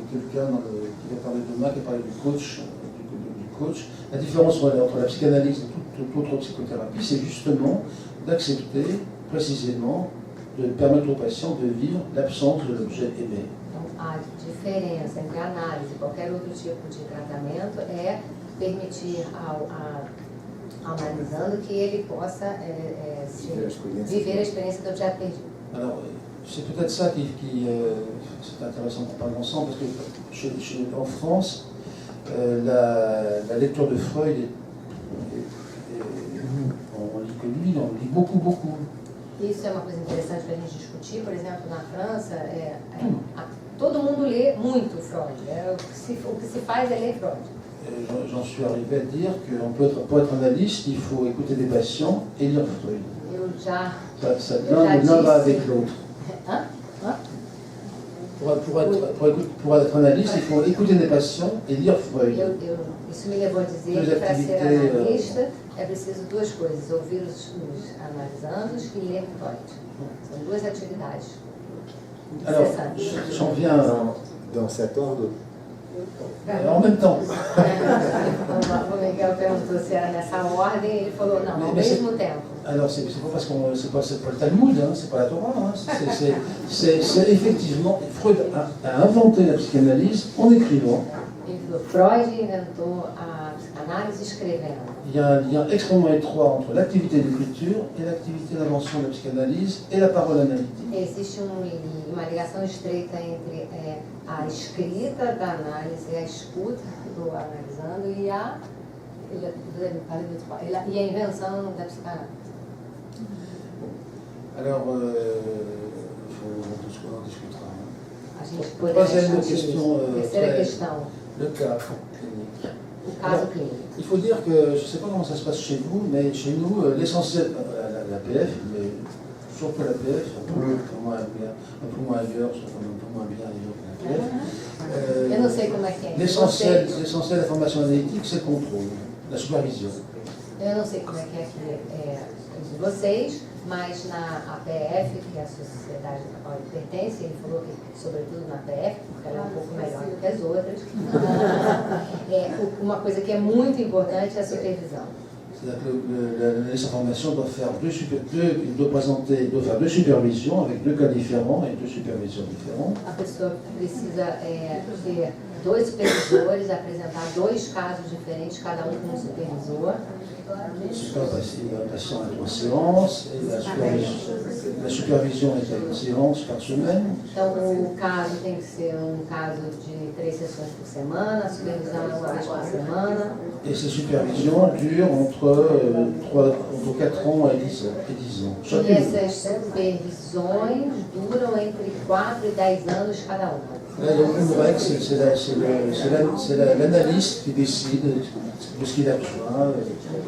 [SPEAKER 2] quelqu'un qui va parler demain, qui va parler du coach. La différence entre la psychanalyse et toute autre psychothérapie, c'est justement d'accepter précisément, de permettre au patient de vivre l'absence de l'objet aimé.
[SPEAKER 3] A diferença entre a análise e qualquer outro tipo de tratamento é permitir ao analisando que ele possa viver a experiência do objeto perdido.
[SPEAKER 2] Alors, c'est peut-être ça c'est intéressant qu'on parle ensemble, parce que en France, la lecture de Freud, on lit que lui, on lit beaucoup.
[SPEAKER 3] Isso é uma coisa interessante para a gente discutir. Por exemplo, na França, todo mundo lê muito Freud. O que se faz é ler Freud.
[SPEAKER 2] J'en suis arrivé à dire que pour être analyste, il faut écouter des patients et lire Freud. L'un va avec l'autre. Pour être analyste, il faut écouter des patients et lire Freud.
[SPEAKER 3] Isso me levou a dizer que para ser analista é preciso duas coisas, ouvir os analisandos e ler Freud. São duas atividades.
[SPEAKER 2] Alors, j'en viens
[SPEAKER 5] Dans cet ordre.
[SPEAKER 2] en même temps.
[SPEAKER 3] O Miguel perguntou se era nessa ordem e ele falou, não, ao mesmo tempo.
[SPEAKER 2] Alors, c'est pas parce qu'on c'est pas le Talmud, hein, c'est pas la Torah. Hein, c'est effectivement, Freud a inventé la psychanalyse en écrivant.
[SPEAKER 3] Ele falou, Freud inventou a psicanálise escrevendo.
[SPEAKER 2] Il y a un lien extrêmement étroit entre l'activité d'écriture et l'activité d'invention de la psychanalyse et la parole analytique.
[SPEAKER 3] Existe uma ligação estreita entre a escrita da análise, a escuta do analisando e a invenção da psicanálise.
[SPEAKER 2] Alors, on discutera.
[SPEAKER 3] A gente poderia
[SPEAKER 2] Troisième question,
[SPEAKER 3] terceira questão,
[SPEAKER 2] le cas clinique.
[SPEAKER 3] o caso clínico.
[SPEAKER 2] Il faut dire que, je ne sais pas comment ça se passe chez vous, mais chez nous, l'essentiel, la PF, mais surtout la PF, un peu moins ailleurs, un peu moins bien ailleurs que la PF.
[SPEAKER 3] Eu não sei como é que é.
[SPEAKER 2] L'essentiel de la formation analytique, c'est le contrôle, la supervision.
[SPEAKER 3] Eu não sei como é que é de vocês, mas na APF, que é a sociedade a qual ele pertence, ele falou que, sobretudo na APF, porque ela é um pouco melhor do que as outras, uma coisa que é muito importante é a supervisão.
[SPEAKER 2] C'est-à-dire que l'analyste en formation doit faire deux supervisions avec deux cas différents et deux supervisions différentes.
[SPEAKER 3] A pessoa precisa ter dois supervisores, apresentar dois casos diferentes, cada um com um supervisor.
[SPEAKER 2] Le patient a 3 séances et la supervision est à 1 séance par semaine.
[SPEAKER 3] Então, o caso tem que ser um caso de 3 sessões por semana, a supervisão é uma vez por semana.
[SPEAKER 2] Et ces supervisions durent entre 4 ans et 10 ans.
[SPEAKER 3] E essas supervisões duram entre 4 e 10 anos cada uma.
[SPEAKER 2] Là, il y a une règle, c'est l'analyste qui décide de ce qu'il a besoin,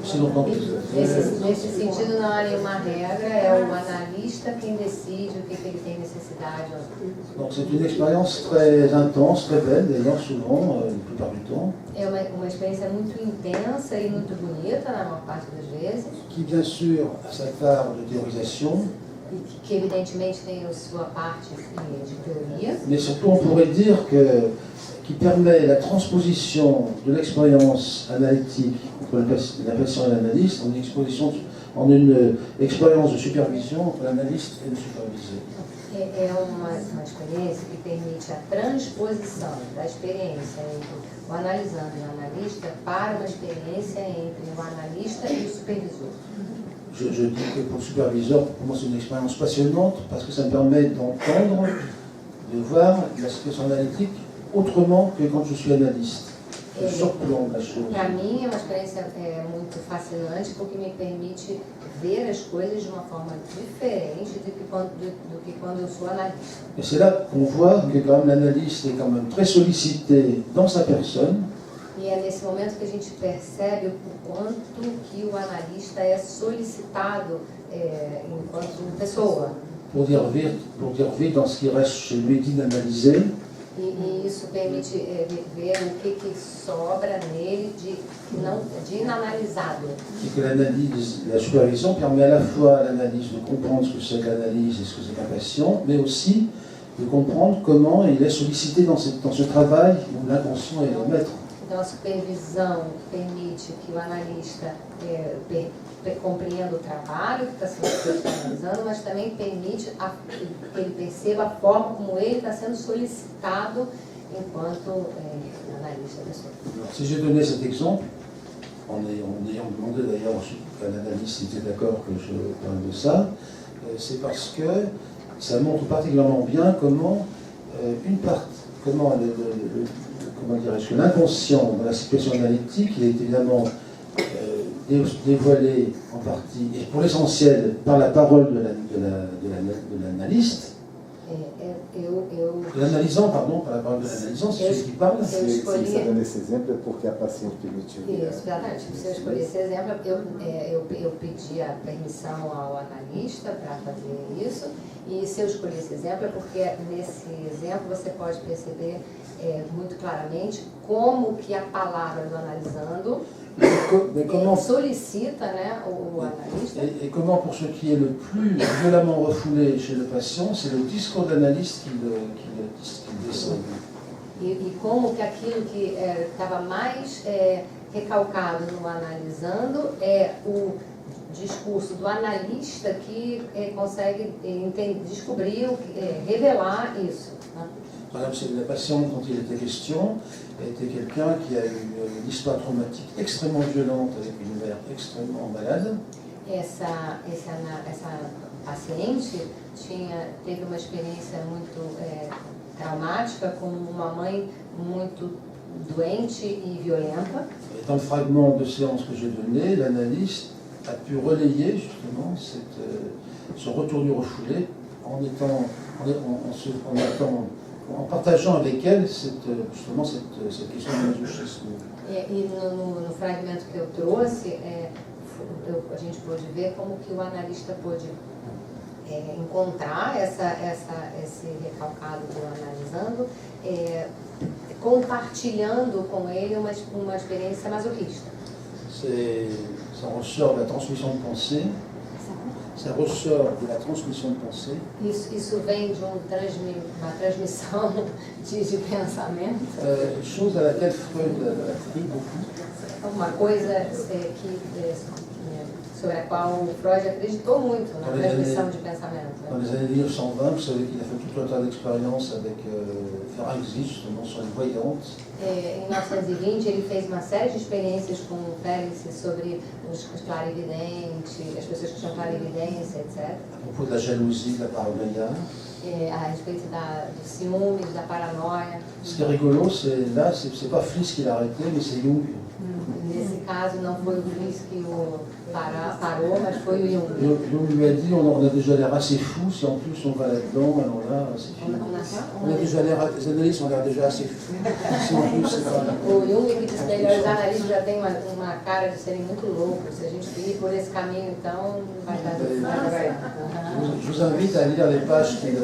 [SPEAKER 2] si longtemps qu'il veut.
[SPEAKER 3] Nesse sentido, não há nenhuma regra, é o analista quem decide o que ele tem necessidade.
[SPEAKER 2] Donc c'est une expérience très intense, très belle d'ailleurs, souvent, la plupart du temps.
[SPEAKER 3] É uma experiência muito intensa e muito bonita, na maior parte das vezes.
[SPEAKER 2] Qui bien sûr a sa part de théorisation.
[SPEAKER 3] E que evidentemente tem a sua parte de teoria.
[SPEAKER 2] Mais surtout, on pourrait dire qui permet la transposition de l'expérience analytique entre la patient et l'analyste en une expérience de supervision entre l'analyste et le supervisé.
[SPEAKER 3] É uma experiência que permite a transposição da experiência entre o analisando e o analista para uma experiência entre o analista e o supervisor.
[SPEAKER 2] Je dis que pour le superviseur, pour moi c'est une expérience passionnante parce que ça me permet d'entendre, de voir la situation analytique autrement que quand je suis analyste. Je surplombe la chose.
[SPEAKER 3] Para mim é uma experiência muito fascinante porque me permite ver as coisas de uma forma diferente do que quando eu sou analista.
[SPEAKER 2] Et c'est là qu'on voit que quand même l'analyste est quand même très sollicité dans sa personne.
[SPEAKER 3] E é nesse momento que a gente percebe o quanto que o analista é solicitado enquanto pessoa.
[SPEAKER 2] Pour dire vite dans ce qui reste chez lui d'inanalysé.
[SPEAKER 3] E isso permite ver o que sobra nele de inanalisado.
[SPEAKER 2] Et que l'analyse, la supervision permet à la fois à l'analyse de comprendre ce que c'est que l'analyse et ce que c'est qu'un patient, mais aussi de comprendre comment il est sollicité dans ce travail où l'inconscient est le maître.
[SPEAKER 3] Então, a supervisão permite que o analista compreenda o trabalho que está sendo analisando, mas também permite que ele perceba a forma como ele está sendo solicitado enquanto analista da pessoa.
[SPEAKER 2] Si j'ai donné cet exemple, en ayant demandé d'ailleurs à l'analyste s'il était d'accord que je parle de ça, c'est parce que ça montre particulièrement bien comment dirais-je, que l'inconscient dans la situation analytique, il est évidemment dévoilé en partie, et pour l'essentiel, par la parole de l'analyste, L'analysant, pardon, pas la parole de l'analysant, c'est celui qui parle.
[SPEAKER 5] Se você está dando esse exemplo é porque a paciente permitiu.
[SPEAKER 3] Isso, exatamente. Se eu escolher esse exemplo, eu pedi a permissão ao analista para fazer isso. E se eu escolher esse exemplo é porque nesse exemplo você pode perceber muito claramente como que a palavra do analisando sollicita, né, o analista.
[SPEAKER 2] Et comment, pour ce qui est le plus violemment refoulé chez le patient, c'est le discours de l'analyste qui le descend.
[SPEAKER 3] E como que aquilo que estava mais recalcado no analisando é o discurso do analista que consegue descobrir, revelar isso. Né?
[SPEAKER 2] Par exemple, la patiente dont il était question était quelqu'un qui a eu une histoire traumatique extrêmement violente avec une mère extrêmement malade.
[SPEAKER 3] Essa paciente teve uma experiência muito traumática com uma mãe muito doente e violenta.
[SPEAKER 2] Et dans le fragment de séance que j'ai donné, l'analyste a pu relayer justement ce retour du refoulé en partageant avec elle justement cette question du masochisme.
[SPEAKER 3] E no fragmento que eu trouxe, a gente pôde ver como que o analista pôde encontrar esse recalcado do analisando, compartilhando com ele uma experiência masoquista.
[SPEAKER 2] Ça ressort de la transmission de pensée. Ça ressort de la transmission de pensée.
[SPEAKER 3] Isso vem de uma transmissão de pensamento.
[SPEAKER 2] Chose à laquelle Freud a cru beaucoup.
[SPEAKER 3] Uma coisa sobre a qual o Freud acreditou muito, na transmissão de pensamento.
[SPEAKER 2] Dans les années 1920, vous savez qu'il a fait tout un tas d'expériences avec Ferenczi, justement, sur les voyantes.
[SPEAKER 3] Em 1920, ele fez uma série de experiências com o Ferenczi sobre os clarividentes, as pessoas que tinham clarividência, etc.
[SPEAKER 2] À propos de la jalousie, de la paranoïa.
[SPEAKER 3] A respeito dos ciúmes, da paranoia.
[SPEAKER 2] Ce qui est rigolo, c'est pas Fliss qui l'a arrêté, mais c'est Jung.
[SPEAKER 3] Nesse caso, não foi o Fliss que o parou, mas foi o Jung.
[SPEAKER 2] Jung lui a dit, on a déjà l'air assez fou, si en plus on va là-dedans, alors là, c'est fini. On a déjà l'air, les analystes ont l'air déjà assez fous, si en plus c'est pas là.
[SPEAKER 3] O Jung que disse que os analistas já têm uma cara de serem muito loucos. Se a gente ir por esse caminho, então vai dar
[SPEAKER 2] Je vous invite à lire les pages qu'il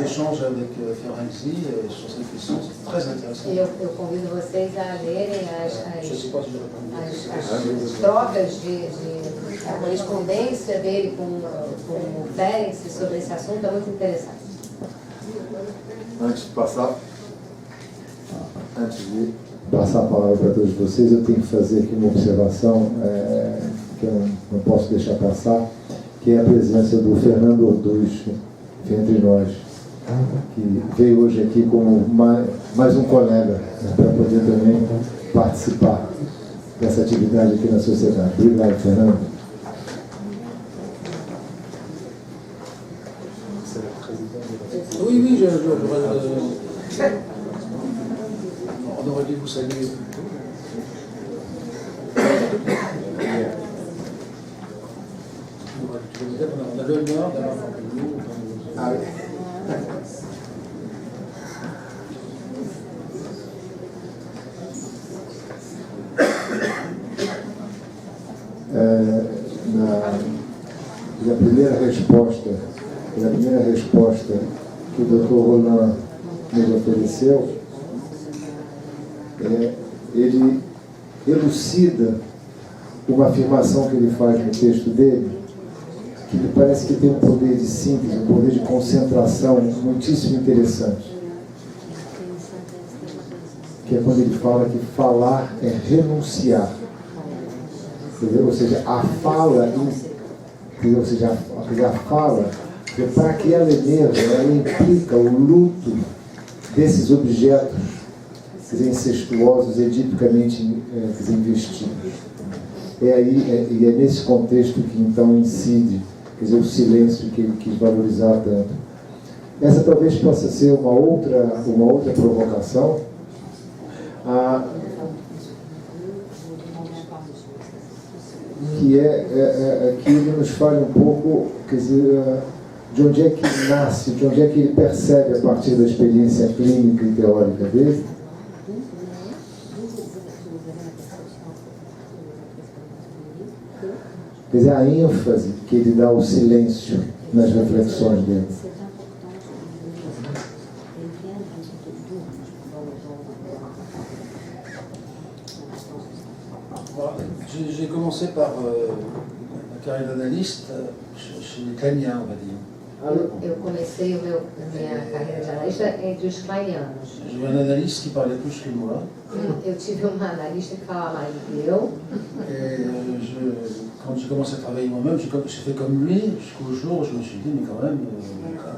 [SPEAKER 2] échange avec Ferenczi sur cette question, c'est très intéressant.
[SPEAKER 3] Eu convido vocês a lerem as trocas a correspondência dele com o Ferenczi sobre esse assunto, é muito interessante.
[SPEAKER 5] Antes de passar
[SPEAKER 1] a palavra para todos vocês, eu tenho que fazer aqui uma observação que eu não posso deixar passar, que é a presença do Fernando Orduz entre nós, que veio hoje aqui como mais um colega, né, para poder também participar dessa atividade aqui na sociedade. Obrigado, Fernando.
[SPEAKER 2] Oui, on aurait dû vous saluer plus tôt. On a l'honneur d'avoir parmi nous.
[SPEAKER 5] Ah, oui.
[SPEAKER 1] A primeira resposta que o Dr. Roland nos ofereceu, ele elucida uma afirmação que ele faz no texto dele, que me parece que tem um poder de síntese, um poder de concentração muitíssimo interessante. Que é quando ele fala que falar é renunciar. Entendeu? Ou seja, a fala, para que ela emerja, ela implica o luto desses objetos incestuosos, edipicamente investidos. E é nesse contexto que então incide, o silêncio que ele quis valorizar tanto. Essa talvez possa ser uma outra provocação. Que ele nos fale um pouco, de onde é que nasce, de onde é que ele percebe a partir da experiência clínica e teórica dele, quer dizer, a ênfase que ele dá ao silêncio nas reflexões dele.
[SPEAKER 2] J'ai commencé par ma carrière d'analyste chez les Kleiniens, on va dire.
[SPEAKER 3] Eu comecei a minha carreira de analista entre os kleinianos.
[SPEAKER 2] J'ai eu un analyste qui parlait plus que moi.
[SPEAKER 3] Eu tive uma analista que falava mais do que eu.
[SPEAKER 2] Et quand j'ai commencé à travailler moi-même, j'ai fait comme lui jusqu'au jour où je me suis dit, mais quand même.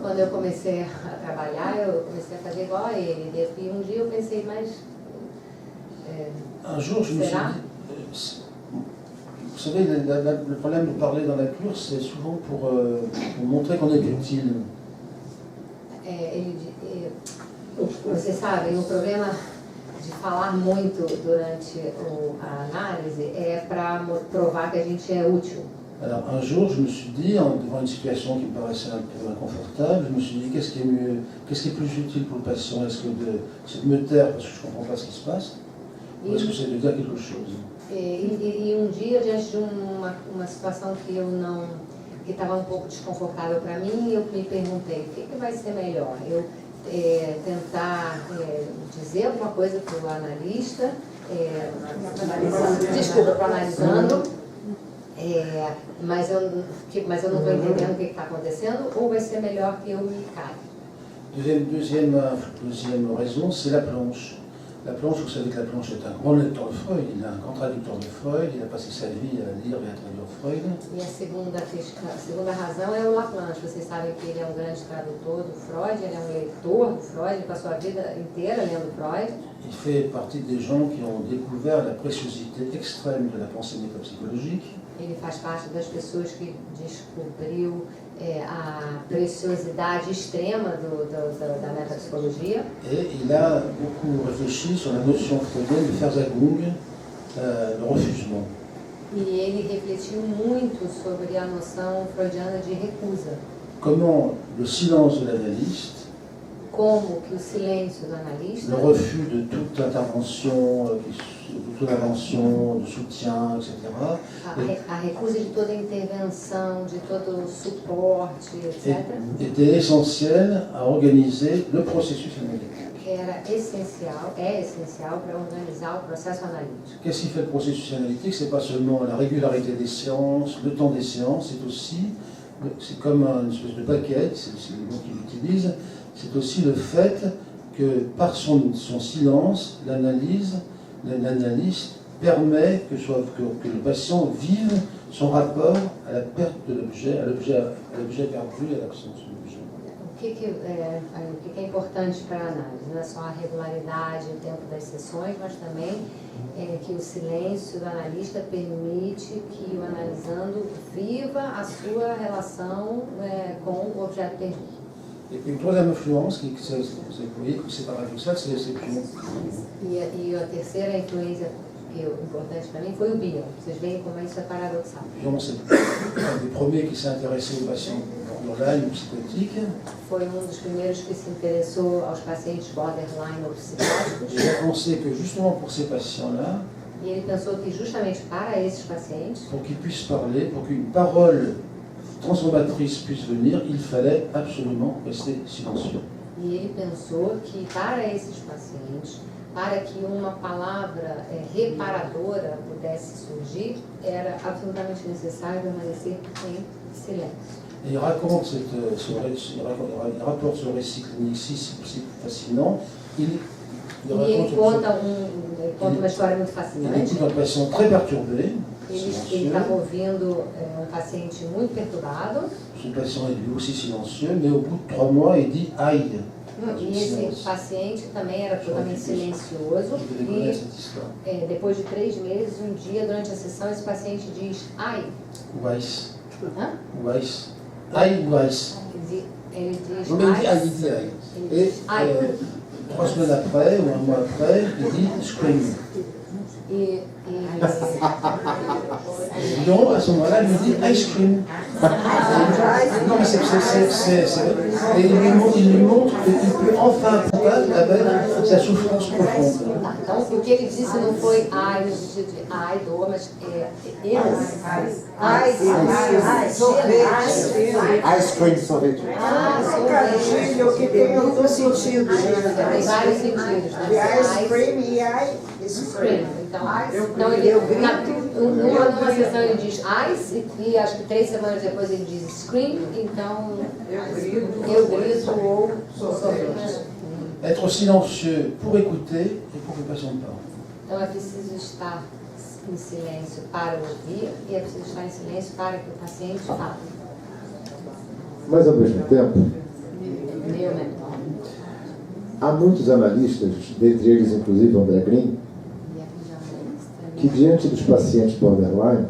[SPEAKER 3] Quando eu comecei a trabalhar, eu comecei a fazer igual a ele. E um dia eu pensei, mas.
[SPEAKER 2] Un jour, je me suis dit. Vous savez, le problème de parler dans la cure, c'est souvent pour montrer qu'on est utile.
[SPEAKER 3] Vocês sabem, o problema de falar muito durante a análise é para provar que a gente é útil.
[SPEAKER 2] Alors un jour, je me suis dit, devant une situation qui me paraissait un peu inconfortable, je me suis dit, qu'est-ce qui est mieux, qu'est-ce qui est plus utile pour le patient? Est-ce que c'est de me taire parce que je ne comprends pas ce qui se passe, ou est-ce que c'est de dire quelque chose?
[SPEAKER 3] E um dia, diante de uma situação que eu não, que estava um pouco desconfortável para mim, eu me perguntei, o que vai ser melhor? Eu tentar dizer alguma coisa para o analista, desculpa, para o analisando, mas eu não estou entendendo o que está acontecendo, ou vai ser melhor que eu me cale?
[SPEAKER 2] Deuxième raison, c'est la planche. La planche, vous savez que la planche est un grand lecteur de Freud, il est un grand traducteur de Freud, il a passé sa vie à lire et à traduire Freud.
[SPEAKER 3] E a segunda razão é o Laplanche. Vocês sabem que ele é um grande tradutor do Freud, ele é um leitor do Freud, ele passou a vida inteira lendo Freud.
[SPEAKER 2] Il fait partie des gens qui ont découvert la préciosité extrême de la pensée métapsychologique.
[SPEAKER 3] Ele faz parte das pessoas que descobriu a preciosidade extrema da metapsicologia.
[SPEAKER 2] Et il a beaucoup réfléchi sur la notion freudienne de Versagung, le refusement.
[SPEAKER 3] E ele refletiu muito sobre a noção freudiana de recusa.
[SPEAKER 2] Comment le silence de l'analyste,
[SPEAKER 3] como que o silêncio do analista,
[SPEAKER 2] le refus de toute intervention, de soutien, etc.,
[SPEAKER 3] a recusa de toda intervenção, de todo suporte, etc.,
[SPEAKER 2] était essentiel à organiser le processus analytique.
[SPEAKER 3] É essencial para organizar o processo analítico.
[SPEAKER 2] Qu'est-ce qui fait le processus analytique? C'est pas seulement la régularité des séances, le temps des séances, c'est comme une espèce de baguette, c'est le mot qu'il utilise, c'est aussi le fait que par son silence, l'analyste permet que le patient vive son rapport à la perte de l'objet, à l'objet perdu et à l'absence de l'objet.
[SPEAKER 3] O que é importante para a análise? Não é só a regularidade, o tempo das sessões, mas também que o silêncio do analista permite que o analisando viva a sua relação com o objeto perdido.
[SPEAKER 2] Et puis une troisième influence, vous voyez que c'est paradoxal, c'est les pions.
[SPEAKER 3] E a terceira influência importante para mim foi o Bion. Vocês veem como isso é paradoxal.
[SPEAKER 2] Bion, c'est un des premiers qui s'est intéressé aux patients borderline ou psychotiques.
[SPEAKER 3] Foi dos primeiros que se interessou aos pacientes borderline ou psicóticos.
[SPEAKER 2] Et il a pensé que justement pour ces patients-là,
[SPEAKER 3] e ele pensou que justamente para esses pacientes,
[SPEAKER 2] pour qu'ils puissent parler, pour qu'une parole transformatrice puisse venir, il fallait absolument rester silencieux.
[SPEAKER 3] E ele pensou que para esses pacientes, para que uma palavra reparadora pudesse surgir, era absolutamente necessário permanecer em silêncio.
[SPEAKER 2] Et il rapporte ce récit clinique si fascinant. Il
[SPEAKER 3] conta uma história muito fascinante.
[SPEAKER 2] Il écoute un patient très perturbé.
[SPEAKER 3] Ele estava ouvindo paciente muito perturbado.
[SPEAKER 2] Ce patient est lui aussi silencieux, mais au bout de 3 mois, il dit aïe.
[SPEAKER 3] E esse paciente também era totalmente silencioso. E depois de 3 meses, um dia durante a sessão, esse paciente diz ai.
[SPEAKER 2] Weiss.
[SPEAKER 3] Hã?
[SPEAKER 2] Weiss. Ai, Weiss.
[SPEAKER 3] Ele diz
[SPEAKER 2] non, mais il dit aïe. Et 3 semaines après, ou 1 mois après, il dit scream. Donc, à ce moment-là, il lui dit ice cream. Non, mais et il lui montre qu'il peut enfin combattre avec sa souffrance profonde.
[SPEAKER 3] Então, o que ele disse não foi ai, no sentido de ai, dor, mas
[SPEAKER 5] Ice cream sorvete.
[SPEAKER 6] Trocadilho que tem duplo sentido.
[SPEAKER 3] Tem vários sentidos,
[SPEAKER 6] De
[SPEAKER 3] né?
[SPEAKER 6] ice cream e ice cream.
[SPEAKER 3] Então ele, numa sessão ele diz ice e acho que 3 semanas depois ele diz scream, então eu grito ou sorvete.
[SPEAKER 2] Être silencieux pour écouter et pour que le patient parle.
[SPEAKER 3] Então é preciso estar em silêncio para ouvir e é preciso estar em silêncio para que o paciente fale.
[SPEAKER 1] Mas, ao mesmo tempo,
[SPEAKER 3] Meu mentor.
[SPEAKER 1] há muitos analistas, dentre eles inclusive André Green, que diante dos pacientes borderline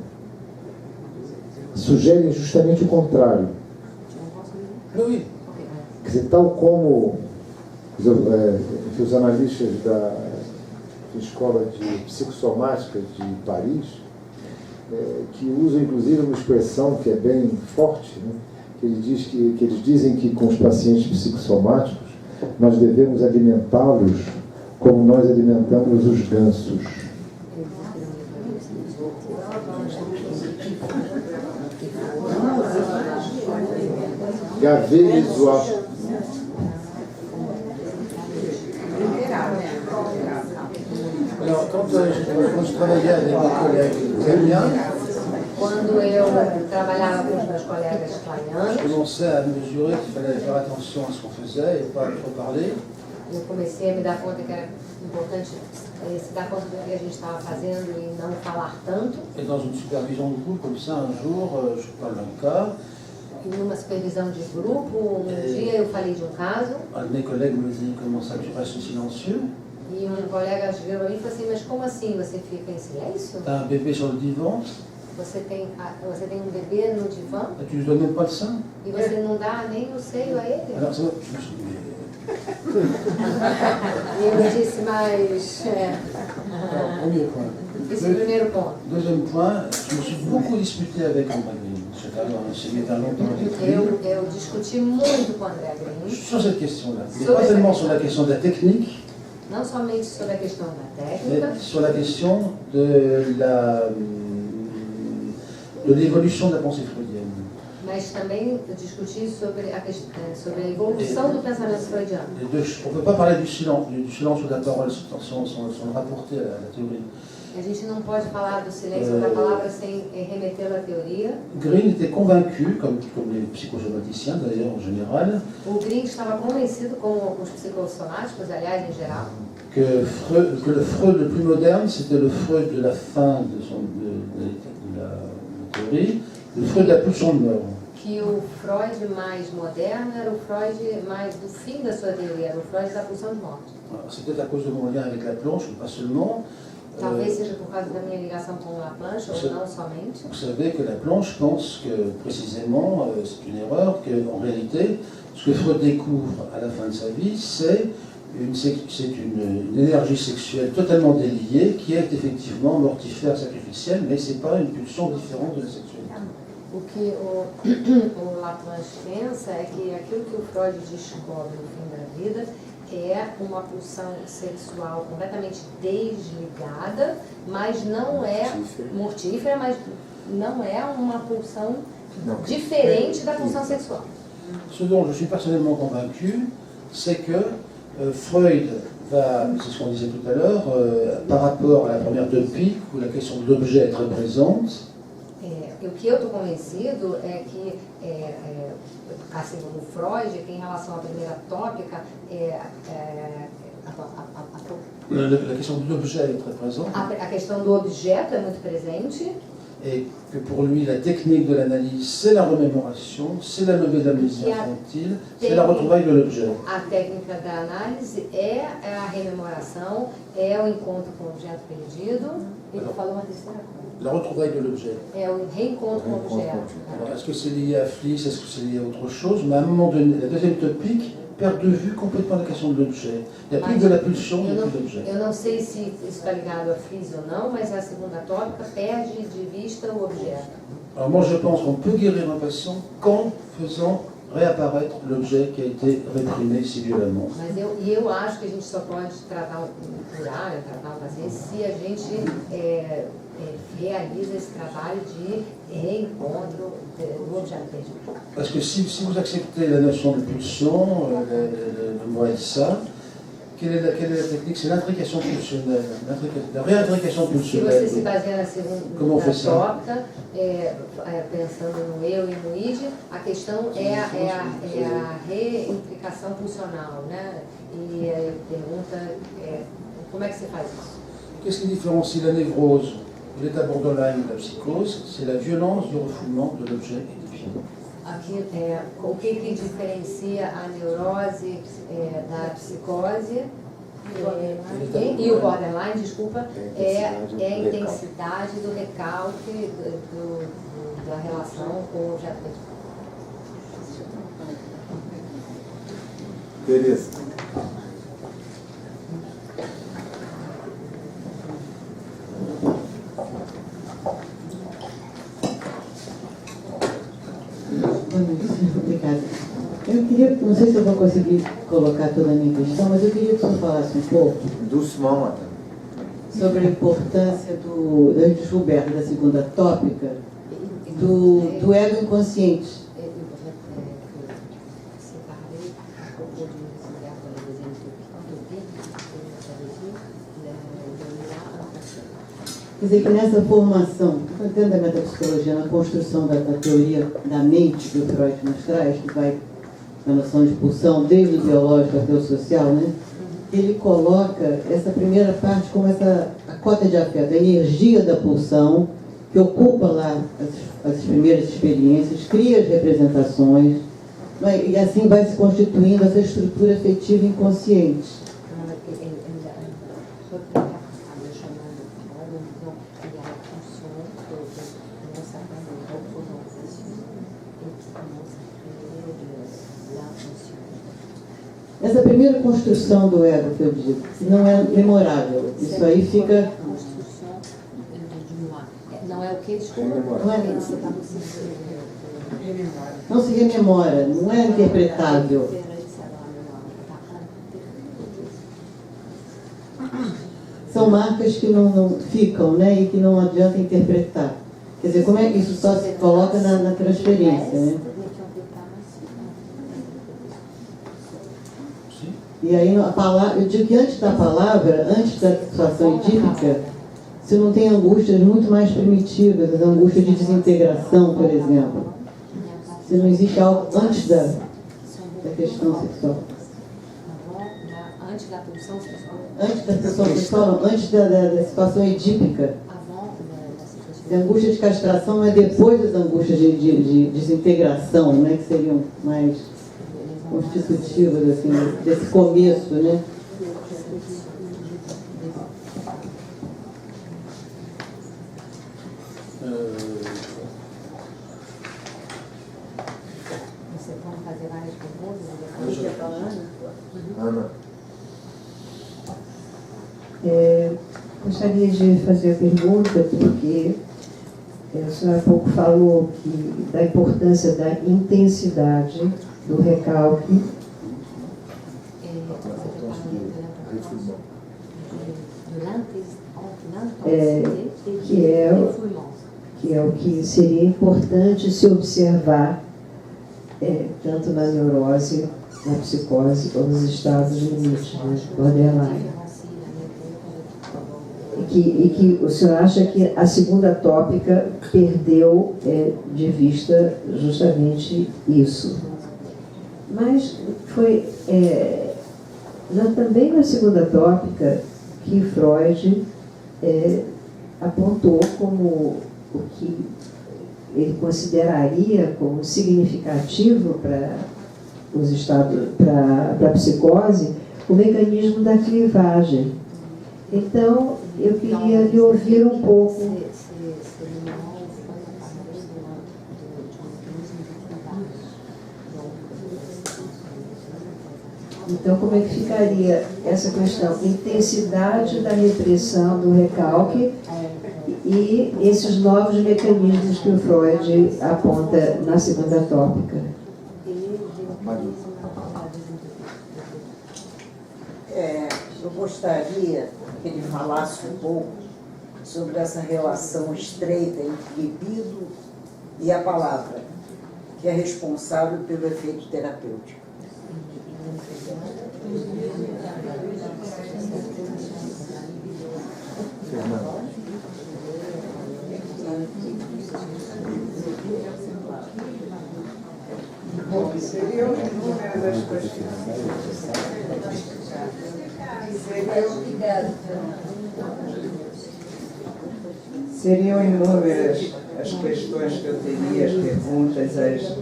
[SPEAKER 1] sugerem justamente o contrário.
[SPEAKER 2] Oui.
[SPEAKER 1] Quer dizer, tal como os analistas da Escola de Psicossomática de Paris, que usam inclusive uma expressão que é bem forte, né? Que eles dizem que com os pacientes psicossomáticos nós devemos alimentá-los como nós alimentamos os gansos. Gaver les oies.
[SPEAKER 2] Alors, quand je travaillais avec mes collègues italiens,
[SPEAKER 3] Quando eu trabalhava com os meus colegas
[SPEAKER 2] je
[SPEAKER 3] italianos,
[SPEAKER 2] commençais à mesurer qu'il fallait faire attention à ce qu'on faisait et pas trop parler.
[SPEAKER 3] eu comecei a me dar conta que era importante se dar conta do que a gente estava fazendo e não falar tanto.
[SPEAKER 2] Et dans une supervision de groupe comme ça, un jour, je parle d'un cas,
[SPEAKER 3] E numa supervisão de grupo, dia eu falei de um caso,
[SPEAKER 2] un de mes collègues me dit comment ça tu restes silencieux?
[SPEAKER 3] e um colega virou para mim e falou assim, mas como assim você fica em silêncio?
[SPEAKER 2] T'as un bébé sur le divan,
[SPEAKER 3] Você tem um bebê no divã
[SPEAKER 2] et tu lui donnes même pas le sein.
[SPEAKER 3] e você não dá nem o seio a ele?
[SPEAKER 2] Alors ça, je me suis dit,
[SPEAKER 3] E eu disse, mas
[SPEAKER 2] alors, premier point.
[SPEAKER 3] esse é o primeiro ponto.
[SPEAKER 2] Deuxième point, je me suis beaucoup disputé avec André Green. J'ai été longtemps avec lui.
[SPEAKER 3] Eu discuti muito com o André Green,
[SPEAKER 2] Sur cette question-là. Mais pas seulement sur la question de la technique,
[SPEAKER 3] não somente sobre a questão da
[SPEAKER 2] mais
[SPEAKER 3] técnica,
[SPEAKER 2] sur la question de l'évolution de la pensée freudienne.
[SPEAKER 3] mas também discuti sobre a evolução do pensamento freudiano.
[SPEAKER 2] On ne peut pas parler du silence ou de la parole sans le rapporter à la théorie.
[SPEAKER 3] A gente não pode falar do silêncio da palavra sem remetê-la à teoria.
[SPEAKER 2] Green était convaincu, comme les psychosomaticiens d'ailleurs en général,
[SPEAKER 3] O Green estava convencido, com os psicossomáticos, aliás, em geral,
[SPEAKER 2] que le Freud le plus moderne, c'était le Freud de la fin de la théorie, le Freud de la pulsion de mort.
[SPEAKER 3] que o Freud mais moderno era o Freud mais do fim da sua teoria, era o Freud da pulsão de morte.
[SPEAKER 2] C'est peut-être à cause de mon lien avec la planche, mais pas seulement.
[SPEAKER 3] Talvez seja por causa da minha ligação com a plancha, ou não somente.
[SPEAKER 2] Vous savez que la planche pense que, précisément, c'est une erreur, qu'en réalité, ce que Freud découvre à la fin de sa vie, c'est une énergie sexuelle totalement déliée qui est effectivement mortifère, sacrificielle, mais ce n'est pas une pulsion différente de la sexualité.
[SPEAKER 3] O que o Laplanche pensa é que aquilo que o Freud descobre no fim da vida é uma pulsão sexual completamente desligada, mas não é mortífera, mas não é uma pulsão diferente da pulsão sexual.
[SPEAKER 2] Ce dont je suis personnellement convaincu, c'est que Freud va, c'est ce qu'on disait tout à l'heure, par rapport à la première topique, où la question de l'objet est très présente.
[SPEAKER 3] O que eu estou convencido é que, assim como o Freud, que em relação à primeira tópica,
[SPEAKER 2] La question de l'objet est très présente.
[SPEAKER 3] a questão do objeto é muito presente.
[SPEAKER 2] Et que pour lui, la technique de l'analyse, c'est la remémoration, c'est la levée de l'amnésie infantile, c'est la retrouvaille de l'objet.
[SPEAKER 3] A técnica da análise é a rememoração, é o encontro com o objeto perdido. Ele falou uma terceira coisa.
[SPEAKER 2] La retrouvaille de l'objet.
[SPEAKER 3] É o reencontro com o objeto.
[SPEAKER 2] Alors, est-ce que c'est lié à Fliss, est-ce que c'est lié à autre chose? Mais à un moment donné, la deuxième topique perd de vue complètement la question de l'objet. Il n'y a plus de la pulsion, il n'y a plus d'objet.
[SPEAKER 3] Eu não sei se isso está ligado à Friese ou não, mas a segunda tópica perde de vista o objeto.
[SPEAKER 2] Alors moi je pense qu'on peut guérir un patient qu'en faisant réapparaître l'objet qui a été réprimé si violemment.
[SPEAKER 3] Mas eu acho que a gente só pode tratar tratar o paciente se a gente realiza esse trabalho de reencontro do objeto.
[SPEAKER 2] Parce que si vous acceptez la notion de pulsion, le mot Elsa, quelle est la technique? C'est l'intrication pulsionnelle, la réintrication
[SPEAKER 3] Se
[SPEAKER 2] pulsionnelle.
[SPEAKER 3] você se baseia na
[SPEAKER 2] Como
[SPEAKER 3] segunda
[SPEAKER 2] foi
[SPEAKER 3] tópica, pensando no eu e no id, a questão é a reintricação pulsional, né? E a pergunta é, como é que você faz isso?
[SPEAKER 2] Qu'est-ce qui différencie la névrose de l'état borderline de la psychose? C'est la violence du refoulement de l'objet édifiant.
[SPEAKER 3] Aqui, o que diferencia a neurose da psicose e o borderline, desculpa, é a intensidade do recalque da relação com o objeto.
[SPEAKER 5] Tereza.
[SPEAKER 7] Obrigada. Eu queria, não sei se eu vou conseguir colocar toda a minha questão, mas eu queria que o senhor falasse um pouco
[SPEAKER 5] Doucement, madame. sobre
[SPEAKER 7] a importância da descoberta da segunda tópica do ego inconsciente. Quer dizer, que nessa formação, dentro da metapsicologia, na construção da teoria da mente que o Freud nos traz, que vai na noção de pulsão, desde o biológico até o social, né? Ele coloca essa primeira parte como a cota de afeto, a energia da pulsão, que ocupa lá as primeiras experiências, cria as representações, né? E assim vai se constituindo essa estrutura afetiva inconsciente. Essa primeira construção do ego, que eu digo, não é memorável. Isso aí fica...
[SPEAKER 3] Não é o que? Desculpa.
[SPEAKER 7] Não se rememora, não é interpretável. São marcas que não ficam, né? E que não adianta interpretar. Quer dizer, como é que isso só se coloca na transferência, né? E aí, eu digo que antes da palavra, antes da situação edípica, se não tem angústias muito mais primitivas, as angústias de desintegração, por exemplo. Se não existe algo antes da questão sexual.
[SPEAKER 3] Antes da pulsão sexual?
[SPEAKER 7] Antes da pulsão sexual, não, antes da situação edípica. A angústia de castração é depois das angústias de desintegração, né, que seriam mais constitutivas, assim, desse começo, né?
[SPEAKER 3] Você pode fazer várias perguntas?
[SPEAKER 5] Ana.
[SPEAKER 6] Gostaria de fazer a pergunta porque a senhora há pouco falou da importância da intensidade do recalque. Que é o que seria importante se observar tanto na neurose, na psicose, ou nos estados limites, né, borderline. E que o senhor acha que a segunda tópica perdeu de vista justamente isso. Mas foi também na segunda tópica que Freud apontou como o que ele consideraria como significativo para os estados, para a psicose, o mecanismo da clivagem. Então, eu queria lhe ouvir um pouco. Então, como é que ficaria essa questão? Intensidade da repressão, do recalque e esses novos mecanismos que o Freud aponta na segunda tópica.
[SPEAKER 8] Eu gostaria que ele falasse um pouco sobre essa relação estreita entre libido e a palavra, que é responsável pelo efeito terapêutico.
[SPEAKER 4] Bom, seria o número das questões. Seriam inúmeras as questões que eu teria, as perguntas, as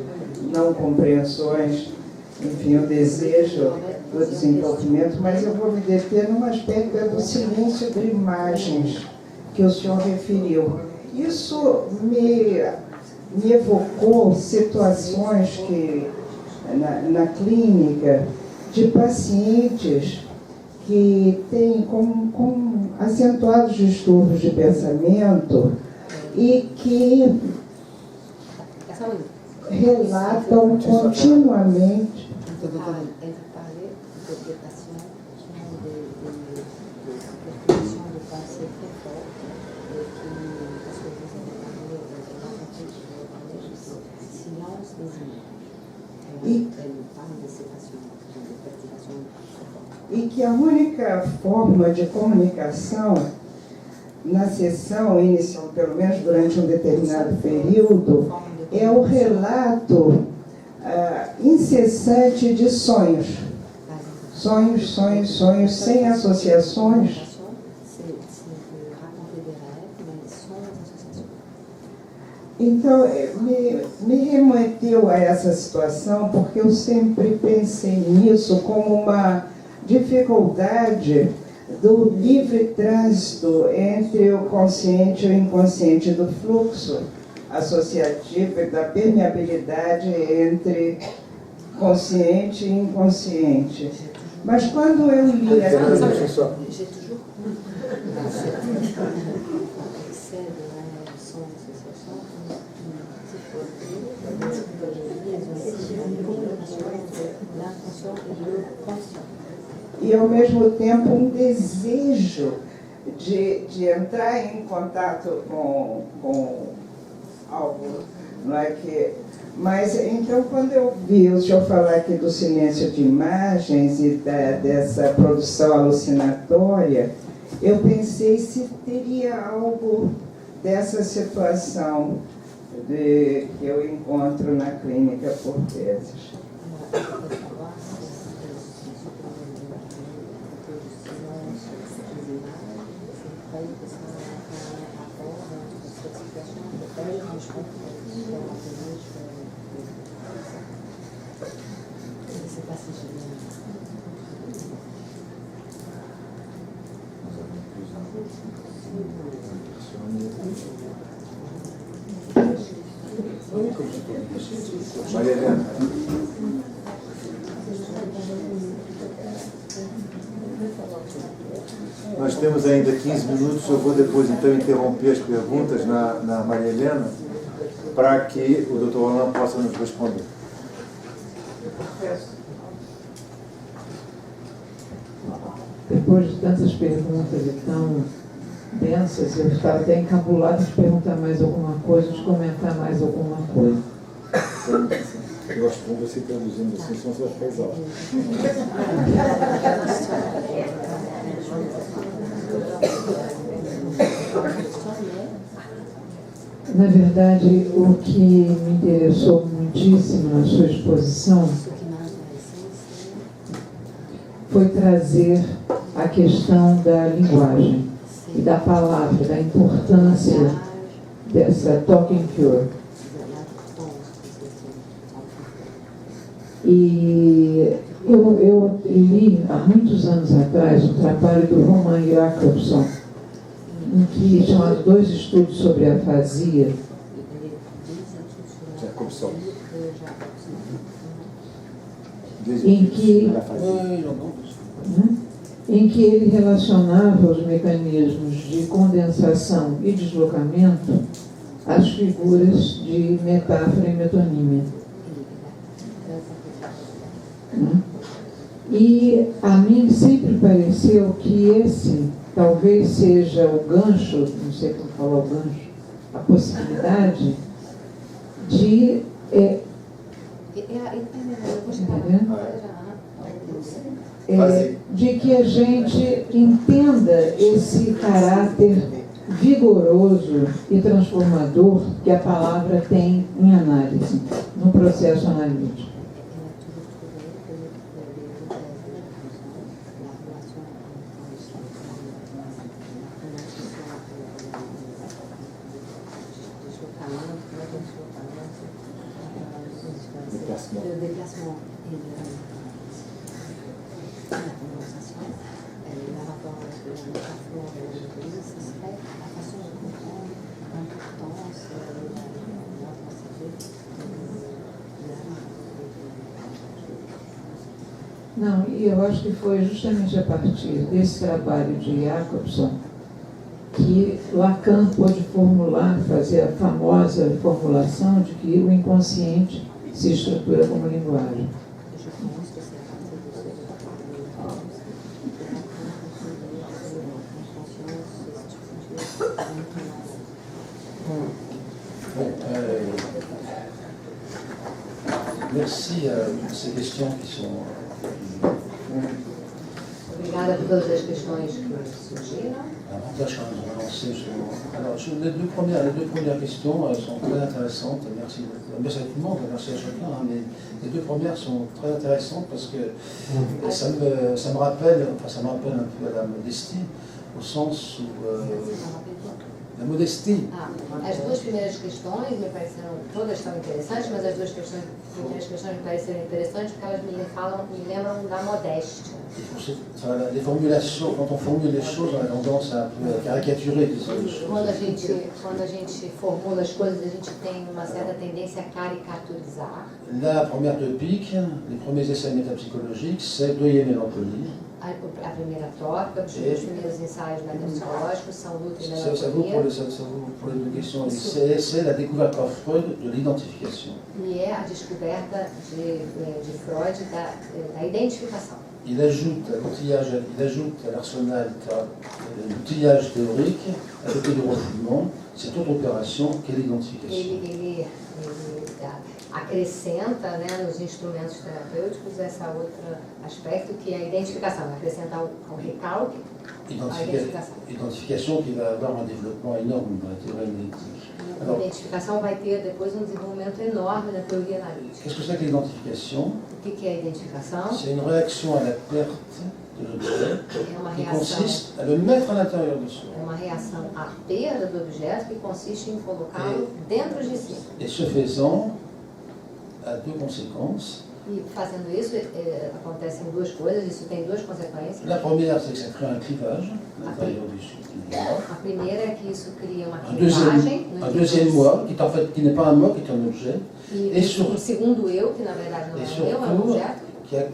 [SPEAKER 4] não compreensões, enfim, o desejo do desenvolvimento, mas eu vou me deter num aspecto do silêncio de imagens que o senhor referiu. Isso me evocou situações que, na clínica, de pacientes que têm com acentuados distúrbios de pensamento e que relatam continuamente e que a única forma de comunicação na sessão inicial, pelo menos durante um determinado período, é o relato incessante de sonhos. Sonhos, sonhos, sonhos, sem associações. Então, me remeteu a essa situação porque eu sempre pensei nisso como uma dificuldade do livre trânsito entre o consciente e o inconsciente, do fluxo associativo e da permeabilidade entre consciente e inconsciente. Mas quando eu li e ao mesmo tempo um desejo de entrar em contato com algo, não é que... Mas então, quando eu vi o senhor falar aqui do silêncio de imagens e dessa produção alucinatória, eu pensei se teria algo dessa situação que eu encontro na clínica por vezes.
[SPEAKER 5] Maria Helena. Nós temos ainda 15 minutos, eu vou depois então interromper as perguntas na Maria Helena para que o Dr. Orlando possa nos responder.
[SPEAKER 9] Depois de tantas perguntas e tão densas, eu estava até encabulado de perguntar mais alguma coisa, de comentar mais alguma coisa.
[SPEAKER 1] Eu acho bom você traduzindo assim, senão você vai ficar exausto.
[SPEAKER 9] Na verdade, o que me interessou muitíssimo na sua exposição foi trazer a questão da linguagem e da palavra, da importância dessa talking cure. E eu li há muitos anos atrás um trabalho do Roman Jakobson, chamado Dois Estudos sobre a Afasia. em que,
[SPEAKER 2] Oui, j'entends.
[SPEAKER 9] em que ele relacionava os mecanismos de condensação e deslocamento às figuras de metáfora e metonímia. E a mim sempre pareceu que esse talvez seja o gancho, não sei como falar o gancho, a possibilidade de de que a gente entenda esse caráter vigoroso e transformador que a palavra tem em análise, no processo analítico.
[SPEAKER 3] Le déplacement et la condensation, le rapport avec la métaphore et la méthonie, ce serait la façon de comprendre l'importance de la procédure.
[SPEAKER 9] Não, e eu acho que foi justamente a partir desse trabalho de Jacobson que Lacan pôde formular, fazer a famosa formulação de que o inconsciente se estrutura como linguagem.
[SPEAKER 2] Merci pour ces questions qui sont...
[SPEAKER 3] Obrigada por todas as questões que surgiram.
[SPEAKER 2] Avantage quand même de lancer justement. Alors, les deux premières questions sont très intéressantes. Merci à tout le monde, merci à chacun. Hein, mais les deux premières sont très intéressantes parce que ça me rappelle un peu à la modestie, au sens où la modestie.
[SPEAKER 3] As duas primeiras questões me pareceram, todas tão interessantes, mas as duas primeiras questões me pareceram interessantes porque elas me lembram da modéstia.
[SPEAKER 2] Les formulations, quand on formule les choses, on a tendance à un peu caricaturer les choses.
[SPEAKER 3] Quando a gente formula as coisas, a gente tem uma certa tendência a caricaturizar.
[SPEAKER 2] La première topique, les premiers essais métapsychologiques, c'est Deuil et mélancolie.
[SPEAKER 3] A primeira tópica, os primeiros ensaios metapsicológicos são luta e
[SPEAKER 2] Ça vaut pour les deux questions. C'est la découverte par Freud de l'identification.
[SPEAKER 3] E é a descoberta de Freud da identificação.
[SPEAKER 2] Il ajoute à l'arsenal l'outillage théorique, avec le refoulement, cette autre opération qu'est l'identification.
[SPEAKER 3] Ele acrescenta, né, nos instrumentos terapêuticos esse outro aspecto que é a identificação, acrescenta ao recalque a identificação.
[SPEAKER 2] Identification qui va avoir un développement énorme dans la théorie analytique.
[SPEAKER 3] A identificação vai ter depois um desenvolvimento enorme na teoria analítica.
[SPEAKER 2] Qu'est-ce que c'est que l'identification?
[SPEAKER 3] O que é a identificação?
[SPEAKER 2] C'est une réaction à la perte de l'objet qui consiste à le mettre à l'intérieur de soi.
[SPEAKER 3] É uma reação à perda do objeto que consiste em colocá-lo dentro de si.
[SPEAKER 2] Et ce faisant, a deux conséquences.
[SPEAKER 3] E fazendo isso, acontecem duas coisas, isso tem duas consequências.
[SPEAKER 2] La première, c'est que ça crée un clivage à l'intérieur du moi.
[SPEAKER 3] A primeira é que isso cria uma clivagem.
[SPEAKER 2] Un deuxième moi, qui n'est pas un moi, qui est un objet.
[SPEAKER 3] E o segundo eu, que na verdade não é um eu, é um objeto.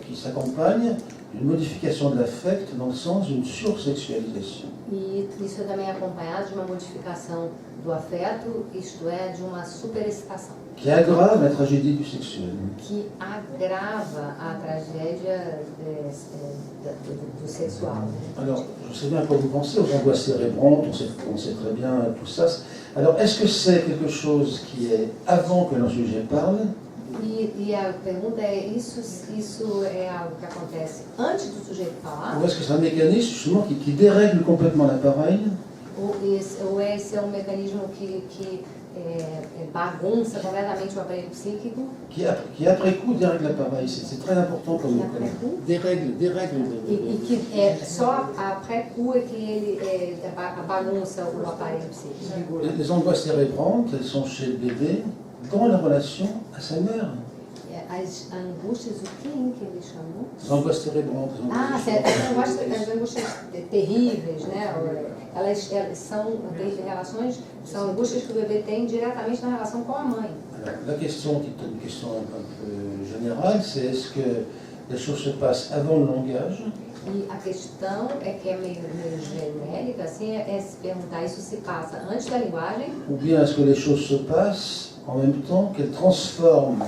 [SPEAKER 2] Qui s'accompagne d'une modification de l'affect dans le sens d'une sursexualisation.
[SPEAKER 3] E isso é também acompanhado de uma modificação do afeto, isto é, de uma superexcitação.
[SPEAKER 2] Qui aggrave la tragédie du sexuel.
[SPEAKER 3] Que agrava a tragédia do sexual.
[SPEAKER 2] Alors, je sais bien à quoi vous pensez, aux angoisses cérébrantes, on sait très bien tout ça. Alors, est-ce que c'est quelque chose qui est avant que le sujet parle?
[SPEAKER 3] E a pergunta é, isso é algo que acontece antes do sujeito falar?
[SPEAKER 2] Ou est-ce que c'est un mécanisme justement qui dérègle complètement l'appareil?
[SPEAKER 3] Ou esse é um mecanismo que bagunça completamente o aparelho psíquico?
[SPEAKER 2] Qui après coup dérègle l'appareil, c'est très important pour nous. Dérègle.
[SPEAKER 3] E que é só après coup é que ele bagunça o aparelho psíquico.
[SPEAKER 2] Les angoisses cérébrantes, elles sont chez le bébé dans la relation à sa mère.
[SPEAKER 3] As angústias, o que ele chamou?
[SPEAKER 2] As angoisses cérébrantes.
[SPEAKER 3] As angústias terríveis, né? Elas são relações, são angústias que o bebê tem diretamente na relação com a mãe.
[SPEAKER 2] Alors, la question, qui est une question un peu générale, c'est est-ce que les choses se passent avant le langage.
[SPEAKER 3] E a questão é que é meio genérica, assim, é se perguntar, isso se passa antes da linguagem?
[SPEAKER 2] Ou bien est-ce que les choses se passent en même temps qu'elles transforment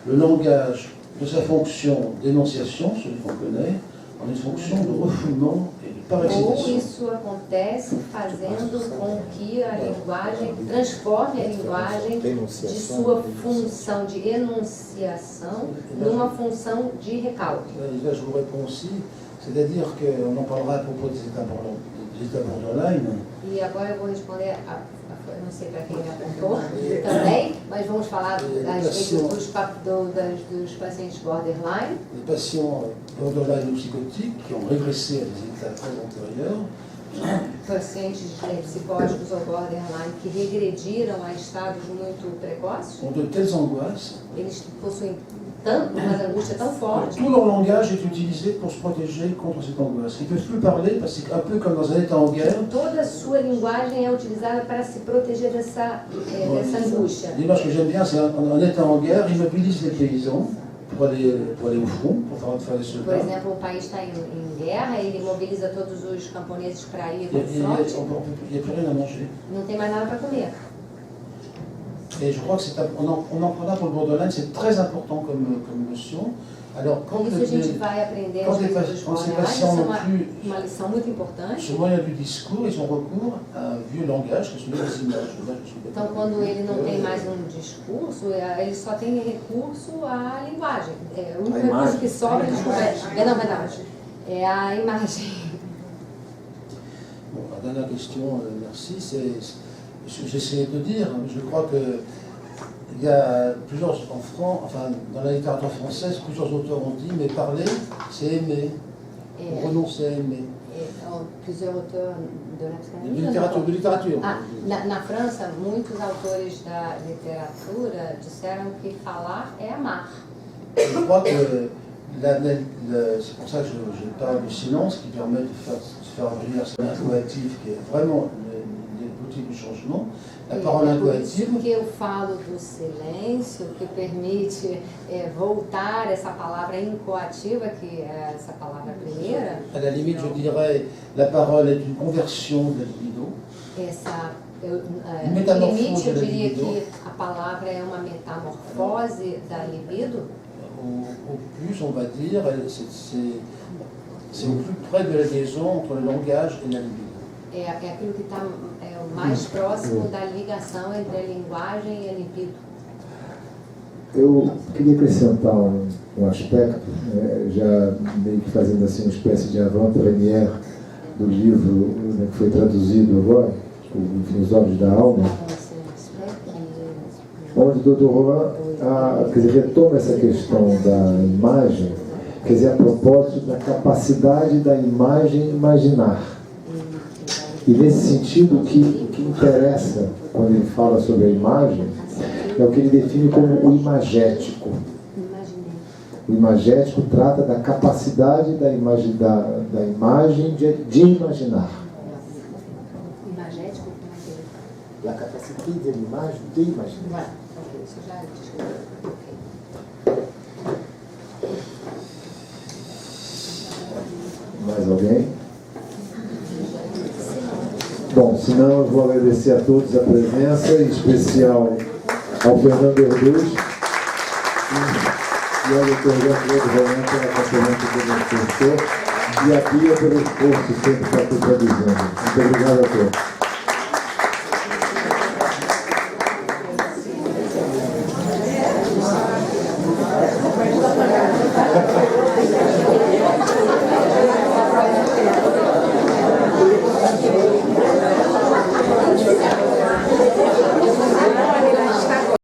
[SPEAKER 2] le langage de sa fonction d'énonciation, celui qu'on connaît, en une fonction de refoulement et de
[SPEAKER 3] Ou
[SPEAKER 2] parexcitation.
[SPEAKER 3] isso acontece fazendo com que a linguagem transforme a linguagem de sua função de enunciação numa função de recalque.
[SPEAKER 2] Et là, je vous réponds aussi, c'est-à-dire qu'on en parlera à propos des États borderline.
[SPEAKER 3] E agora eu vou responder, eu não sei para quem apontou também, mas vamos falar a respeito dos pacientes borderline.
[SPEAKER 2] Les patients borderline ou psychotiques qui ont régressé à des états très antérieurs.
[SPEAKER 3] Pacientes psicóticos ou borderline que regrediram a estados muito precoces.
[SPEAKER 2] Ont de telles angoisses.
[SPEAKER 3] Eles possuem uma angústia tão forte.
[SPEAKER 2] Tout leur langage est utilisé pour se protéger contre cette angoisse. Ils ne peuvent plus parler parce que c'est un peu comme dans un état en guerre.
[SPEAKER 3] Toda a sua linguagem é utilizada para se proteger dessa angústia.
[SPEAKER 2] L'image que j'aime bien, c'est un état en guerre, ils mobilisent les paysans pour aller au front, pour faire des
[SPEAKER 3] Por
[SPEAKER 2] soldats.
[SPEAKER 3] exemplo, o país está em guerra, ele mobiliza todos os camponeses para ir
[SPEAKER 2] Il
[SPEAKER 3] para o fronte.
[SPEAKER 2] n'y a plus rien à manger.
[SPEAKER 3] Não tem mais nada para comer.
[SPEAKER 2] Et je crois que on en prendra pour le borderline, c'est très important comme notion. Alors, quand
[SPEAKER 3] Isso a gente vai aprender
[SPEAKER 2] quand
[SPEAKER 3] às
[SPEAKER 2] ces
[SPEAKER 3] vezes dos borderline,
[SPEAKER 2] patients
[SPEAKER 3] isso é
[SPEAKER 2] n'ont plus
[SPEAKER 3] uma lição muito importante.
[SPEAKER 2] ce moyen du discours, ils ont recours à un vieux langage, que sont les images.
[SPEAKER 3] Então, quando ele não tem mais um discurso, ele só tem recurso à linguagem. O único recurso que sobra, desculpa, é a imagem.
[SPEAKER 2] Bon, la dernière question, merci, j'essaie de dire, je crois que il y a plusieurs, dans la littérature française, plusieurs auteurs ont dit, mais parler, c'est aimer. Renoncer à aimer.
[SPEAKER 3] Plusieurs auteurs
[SPEAKER 2] De littérature.
[SPEAKER 3] Na França, muitos autores da literatura disseram que falar é amar.
[SPEAKER 2] Je crois que c'est pour ça que je parle du silence qui permet de faire venir ce incoatif qui est vraiment l'outil du changement. La parole incoative.
[SPEAKER 3] Por isso que eu falo do silêncio, que permite voltar essa palavra incoativa, que é essa palavra primeira.
[SPEAKER 2] À la limite, je dirais, la parole est une conversion de la libido.
[SPEAKER 3] No limite, eu diria que a palavra é uma metamorfose da libido.
[SPEAKER 2] Au plus, on va dire, c'est au plus près de la liaison entre le langage et la libido.
[SPEAKER 3] É aquilo que está o mais próximo da ligação entre a linguagem e a libido.
[SPEAKER 1] Eu queria acrescentar um aspecto, já meio que fazendo assim uma espécie de avant-première do livro que foi traduzido agora, enfim, Os Olhos da Alma, onde o Dr. Roland retoma essa questão da imagem, quer dizer, a propósito da capacidade da imagem imaginar. E nesse sentido, o que interessa quando ele fala sobre a imagem é o que ele define como o imagético. O imagético trata da capacidade da imagem de imaginar.
[SPEAKER 3] Imagético?
[SPEAKER 1] A capacidade de imagem de imaginar.
[SPEAKER 3] Isso já descreveu.
[SPEAKER 1] Mais alguém? Bom, se não, eu vou agradecer a todos a presença, em especial ao Fernando Herduz e ao Dr. Jean-Claude Roland pela conferência que ele professor e a Bia pelo esforço sempre para estar traduzindo. Muito obrigado a todos.